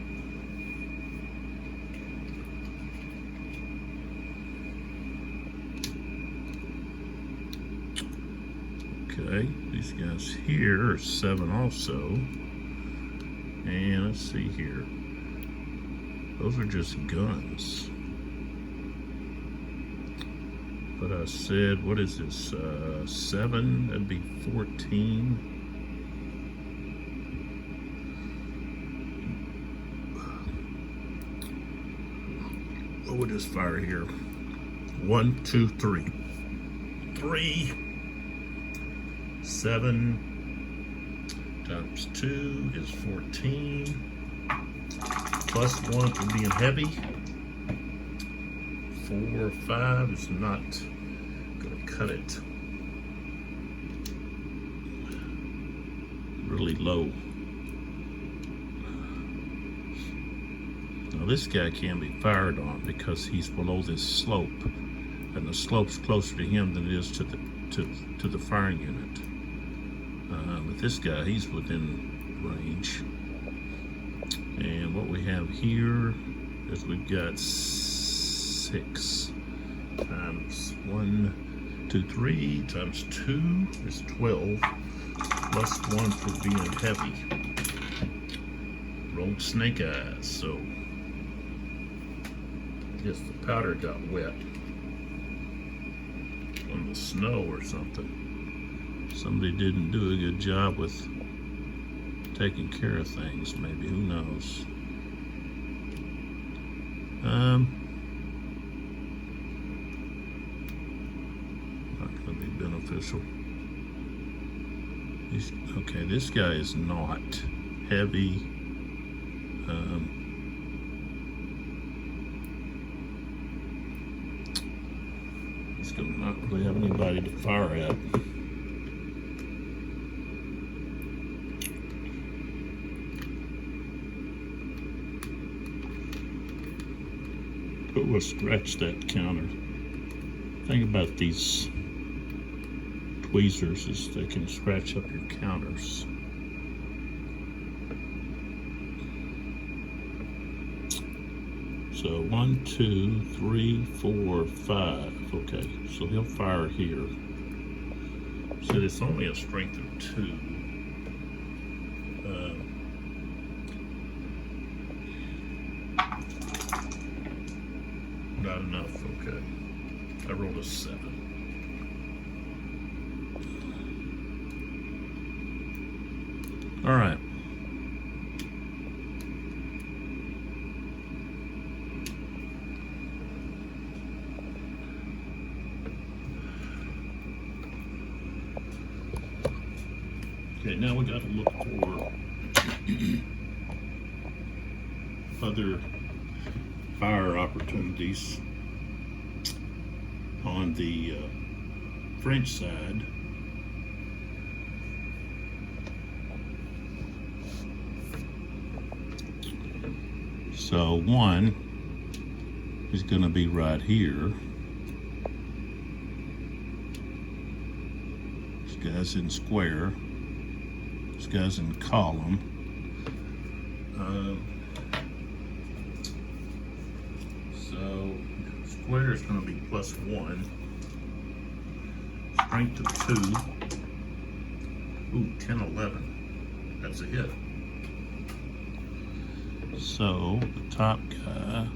Okay, these guys here are 7 also. And let's see here. Those are just guns. But I said, what is this? 7, that'd be 14. What would this fire here? 1, 2, 3. 3, 7 times 2 is 14. Plus 1 for being heavy. 4, 5 is not going to cut it. Really low. Now this guy can be fired on because he's below this slope, and the slope's closer to him than it is to the firing unit. But this guy, he's within range. And what we have here is we've got 6 times 1, 2, 3 times 2 is 12, plus 1 for being heavy. Rolled snake eyes, so I guess the powder got wet on the snow or something. Somebody didn't do a good job with taking care of things, maybe, who knows. Not gonna be beneficial. Okay, this guy is not heavy. He's gonna not really have anybody to fire at. But we'll scratch that counter. The thing about these tweezers is they can scratch up your counters. So 1, 2, 3, 4, 5. Okay, so he'll fire here. So it's only a strength of 2. Not enough, okay. I rolled a 7. All right. Okay, now we got to look for other fire opportunities on the French side. So one is going to be right here. This guy's in square. This guy's in column. So square is going to be +1. Strength of 2. Ooh, 10, 11. That's a hit. So the top guy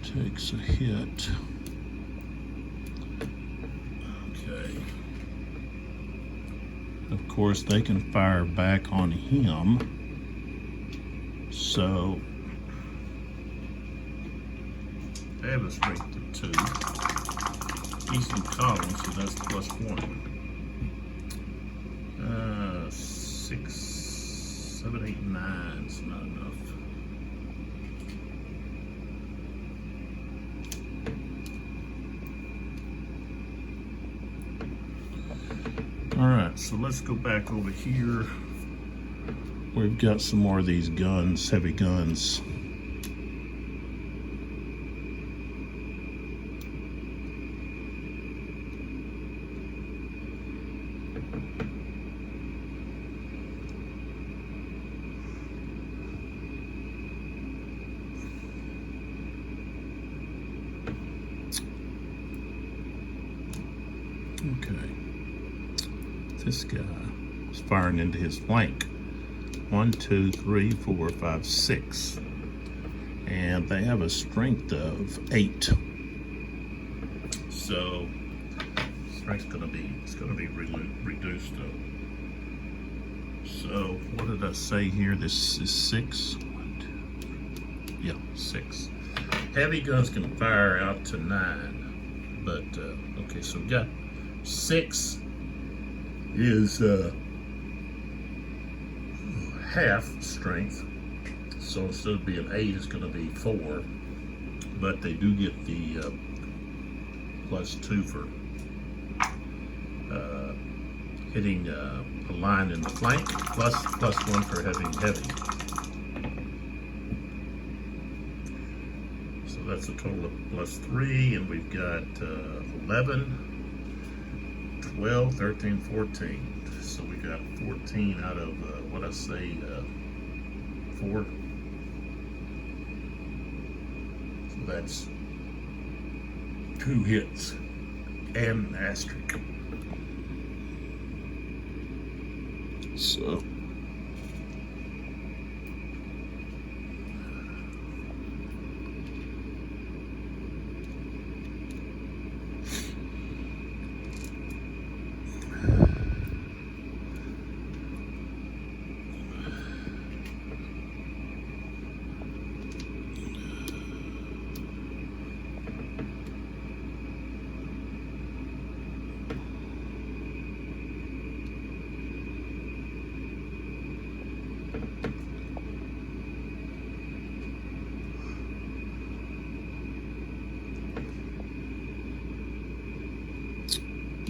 takes a hit. Okay. Of course, they can fire back on him. So they have a strength of 2. He's in column, so that's +1. 6, 7, 8, 9 is not enough. All right, so let's go back over here. We've got some more of these guns, heavy guns. Okay, this guy is firing into his flank. 1, 2, 3, 4, 5, 6, and they have a strength of 8. So strength's gonna be reduced though. So what did I say here? This is 6. 1, 2, 3. Yeah, 6. Heavy guns can fire out to 9, but okay. So we got 6 is half strength, so instead of being 8, it's going to be 4, but they do get the +2 for hitting a line in the flank, +1 for having heavy. So that's a total of +3, and we've got 11, 12, 13, 14. So we got 14 out of what I say, 4. So that's 2 hits and an asterisk. So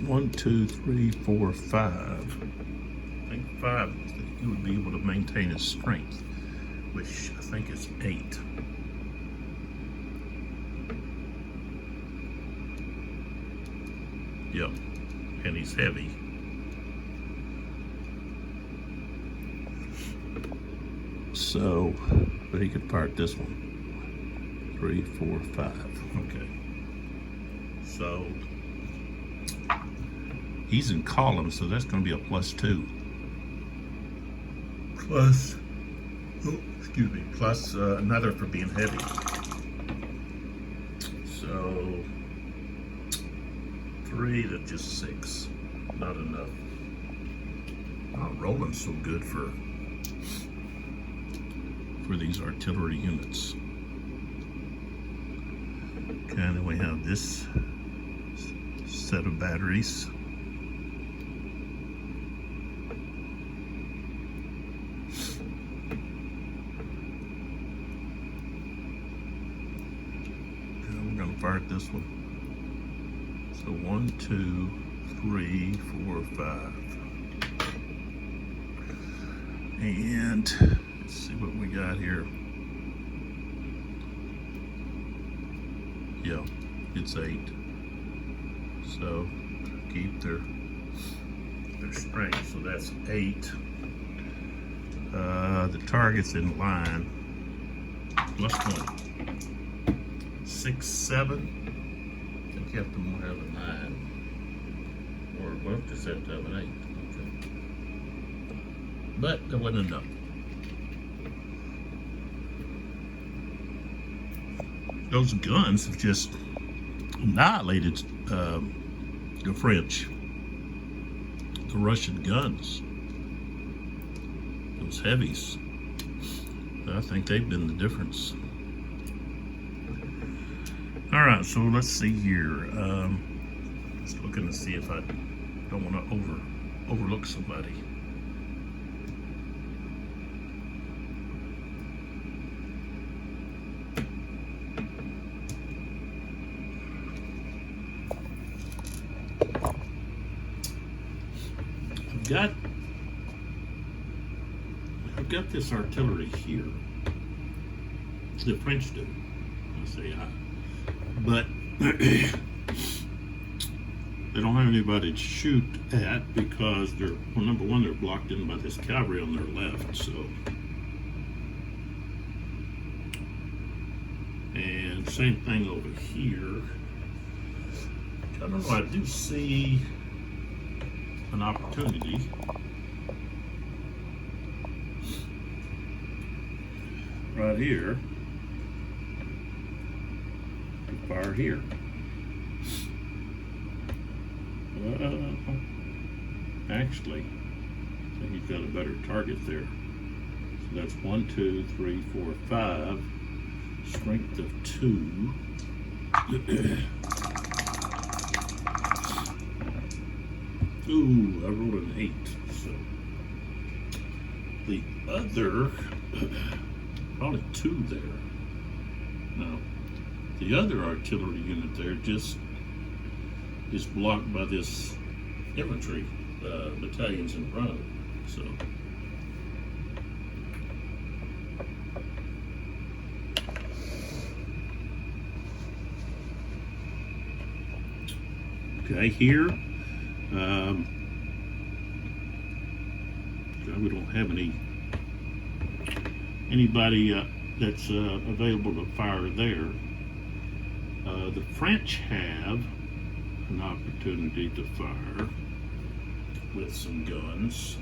one, 2, 3, 4, 5. I think 5 he would be able to maintain his strength, which I think is 8. Yep, and he's heavy. So, but he could fire this one. 3, 4, 5. Okay. So he's in column, so that's going to be a +2. Plus, oh, excuse me, plus another for being heavy. So 3 to just 6, not enough. Not rolling so good for these artillery units. Okay, then we have this set of batteries. Fire at this one. So 1, 2, 3, 4, 5. And let's see what we got here. Yeah, it's 8. So keep their strength. So that's 8. The target's in line. +1. 6, 7. I think you have to have a 9. Or well, just have to have an 8. Okay. But there wasn't enough. Those guns have just annihilated the French, the Russian guns. Those heavies. I think they've been the difference. All right, so let's see here. Just looking to see if I don't want to overlook somebody. I've got this artillery here. The French do. I say but they don't have anybody to shoot at because they're, well, number one, they're blocked in by this cavalry on their left. So, and same thing over here. I don't know. I do see an opportunity. Right here. Fire here. Actually, I think he's got a better target there. So that's 1, 2, 3, 4, 5. Strength of 2. Ooh, I rolled an 8. So the other, probably 2 there. No. The other artillery unit there just is blocked by this infantry battalions in front of it. So okay, here we don't have anybody that's available to fire there. The French have an opportunity to fire with some guns.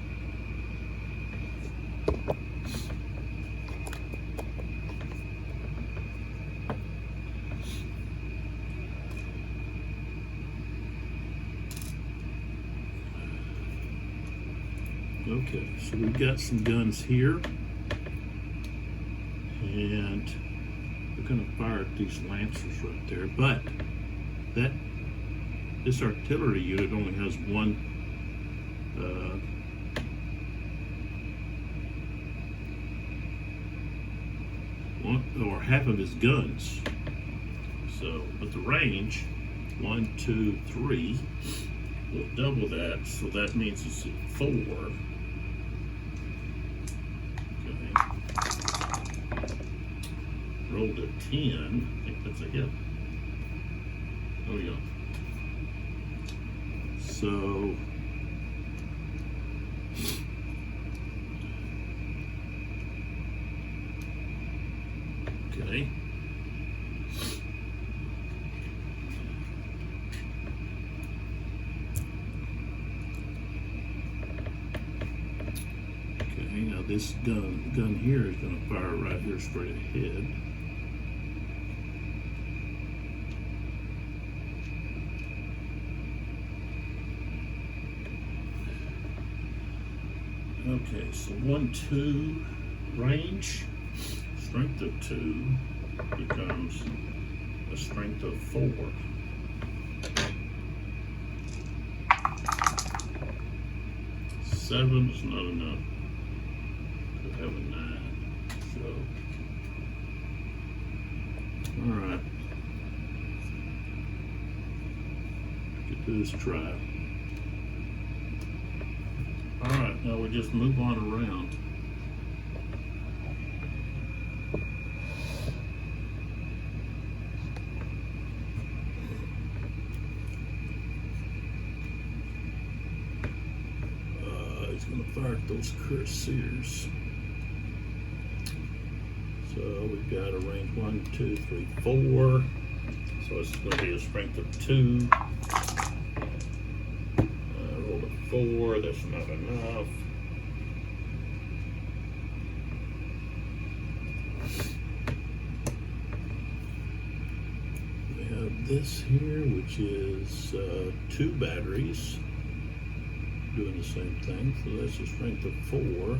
Okay, so we've got some guns here, and we're going to fire at these lancers right there, but this artillery unit only has one or half of his guns. So, but the range, 1, 2, 3, we'll double that, so that means it's at 4. Okay. Rolled a 10. I think that's a hit. Oh yeah. So okay. Okay, now this gun here is going to fire right here straight ahead. Okay, so 1, 2 range, strength of 2 becomes a strength of 4. Seven is not enough to have a 9. So, all right, get to this try. All right, now we just move on around. He's going to fire at those cuirassiers. So we've got a range 1, 2, 3, 4. So it's going to be a strength of 2. 4, that's not enough. We have this here, which is 2 batteries doing the same thing. So that's a strength of 4.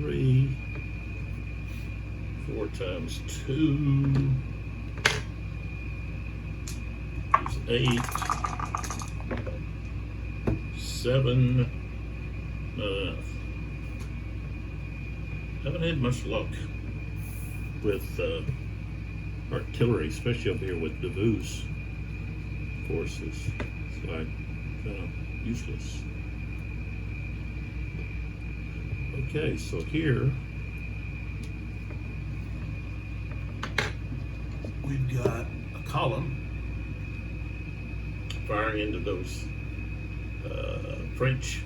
3. 4 times 2 is 8. 7, not enough. Haven't had much luck with artillery, especially up here with Davout's forces. It's like kind of useless. Okay, so here we've got a column firing into those French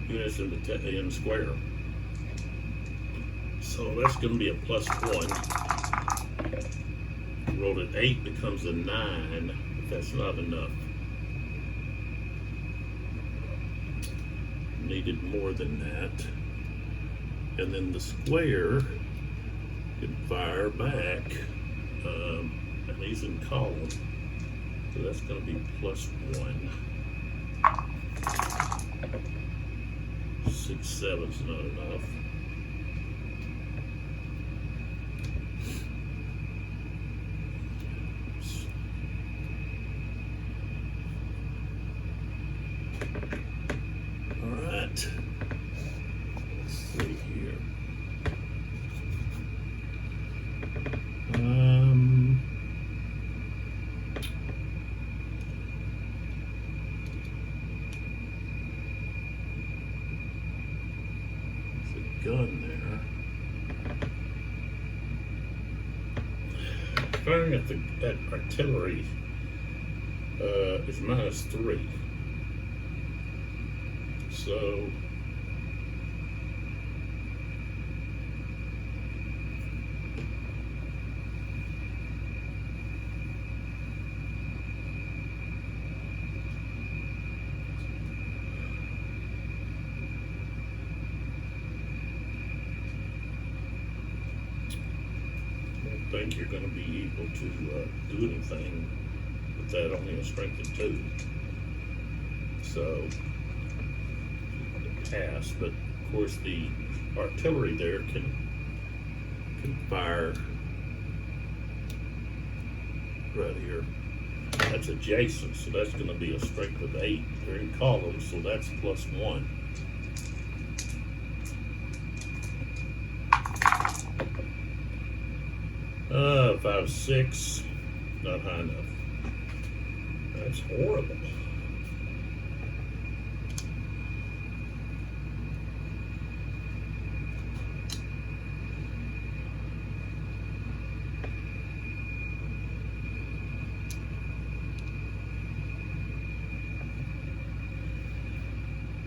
units in square. So that's going to be a +1. Rolled at 8 becomes a 9, but that's not enough. Needed more than that. And then the square can fire back, and he's in column, so that's going to be +1. 6, 7's not enough. All right. Let's see here. Gun there. Firing at artillery is -3. So I think you're going to be able to do anything with that, only a strength of 2. So pass, but of course the artillery there can fire right here. That's adjacent, so that's going to be a strength of 8. They're in column, so that's +1. Uh, 5, 6, not high enough. That's horrible.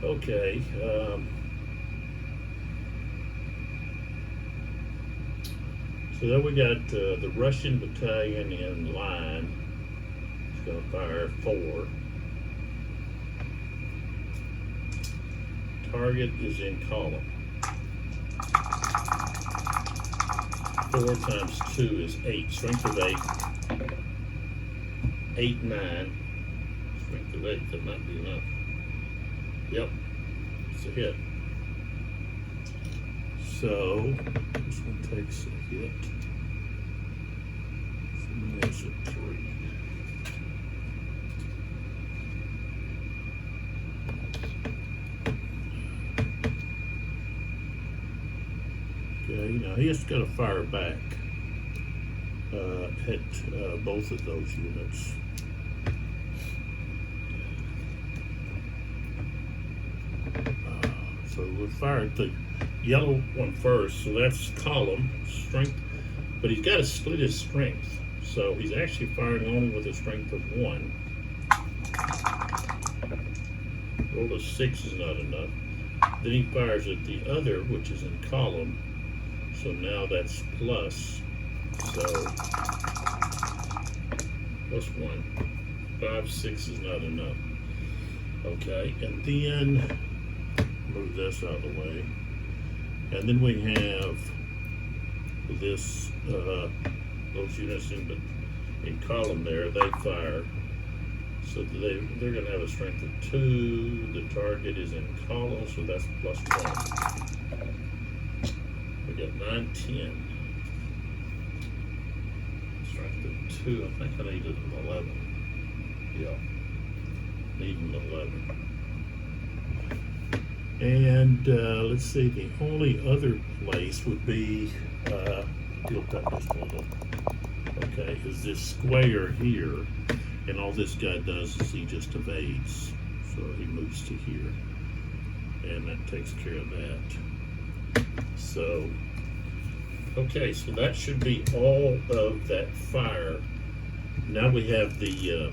Okay, so then we got the Russian battalion in line. It's going to fire 4. Target is in column. 4 times 2 is 8. Strength of 8. 8, 9. Strength of 8, that might be enough. Yep, it's a hit. So this one takes a hit. So there's a 3. Okay, now he has got to fire back at both of those units. So we'll fire at the yellow one first, so that's column, strength, but he's got to split his strength. So he's actually firing only with a strength of 1. Roll of 6 is not enough. Then he fires at the other, which is in column. So now that's plus, so +1. 5, 6 is not enough. Okay, and then move this out of the way, and then we have this those units in column there. They fire, so they're going to have a strength of 2. The target is in column, so that's +1. We got 9, 10. Strength of 2. I think I needed an 11. Yeah, need an 11. And let's see, the only other place would be, tilt that just a little, okay, is this square here, and all this guy does is he just evades. So he moves to here, and that takes care of that. So, okay, so that should be all of that fire. Now we have the,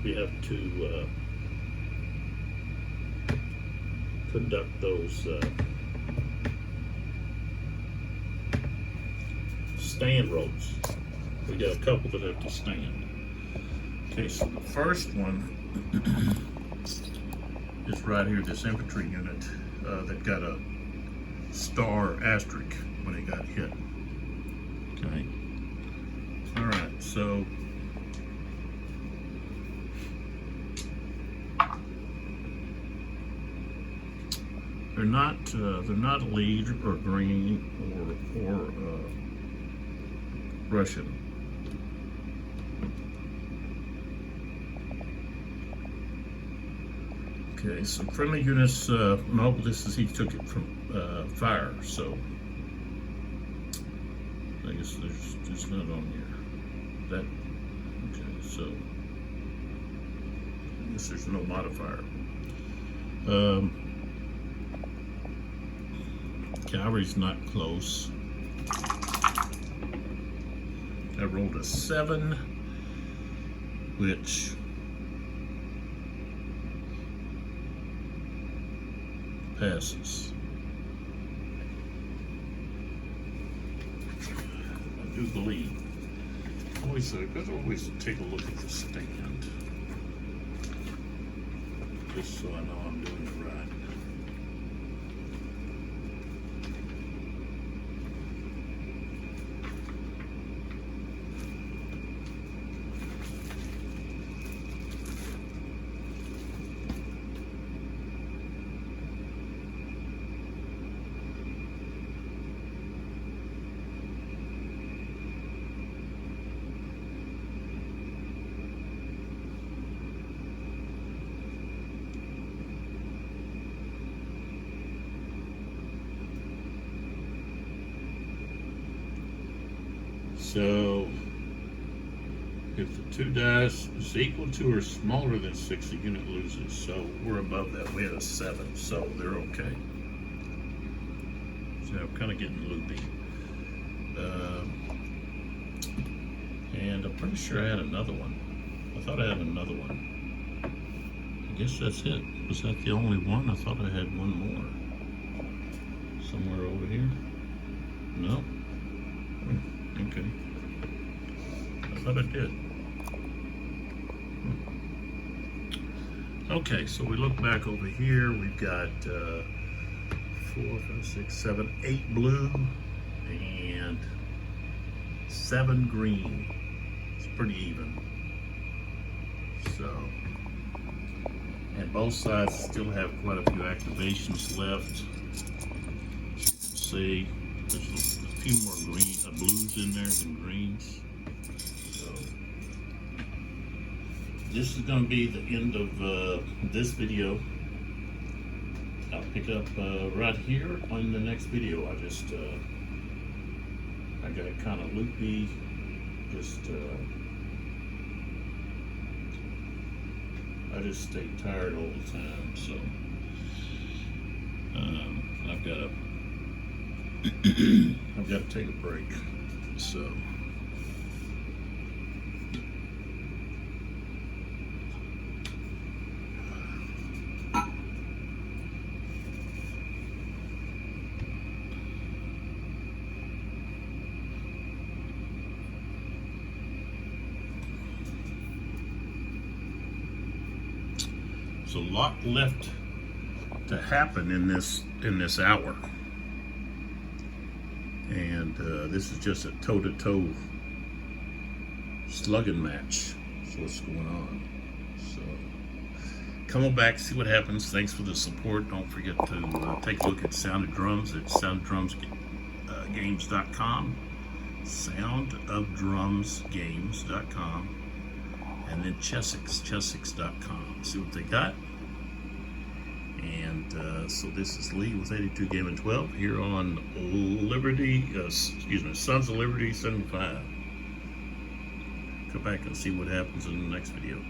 we have to conduct those stand ropes. We got a couple that have to stand. Okay, so the first one is right here, this infantry unit that got a star asterisk when it got hit. Okay. All right, so they're not lead or green or Russian. Okay, so friendly units, no, this is, he took it from fire, so I guess there's just not on here. That, okay, so I guess there's no modifier. Cavalry's not close. I rolled a 7, which passes. I do believe. Always, let's always take a look at the stand, just so I know I'm doing it right. So, if the 2 dice is equal to or smaller than 6, the unit loses. So we're above that. We had a 7, so they're okay. So I'm kind of getting loopy. And I'm pretty sure I had another one. I thought I had another one. I guess that's it. Was that the only one? I thought I had one more. Somewhere over here? No? Okay. I thought I did. Okay, so we look back over here. We've got 4, 5, 6, 7, 8 blue and 7 green. It's pretty even. So, and both sides still have quite a few activations left. As you can see, there's a few more blues in there than greens. So this is going to be the end of this video. I'll pick up right here on the next video. I got kind of loopy. I just stay tired all the time. So I've got to take a break. So there's a lot left to happen in this hour. And this is just a toe-to-toe slugging match. That's what's going on. So come on back, see what happens. Thanks for the support. Don't forget to take a look at Sound of Drums at soundoffdrumsgames.com, soundoffdrumsgames.com, and then chessix.com. See what they got. And so this is Lee with 82 Game and 12 here on Liberty, Sons of Liberty 75. Come back and see what happens in the next video.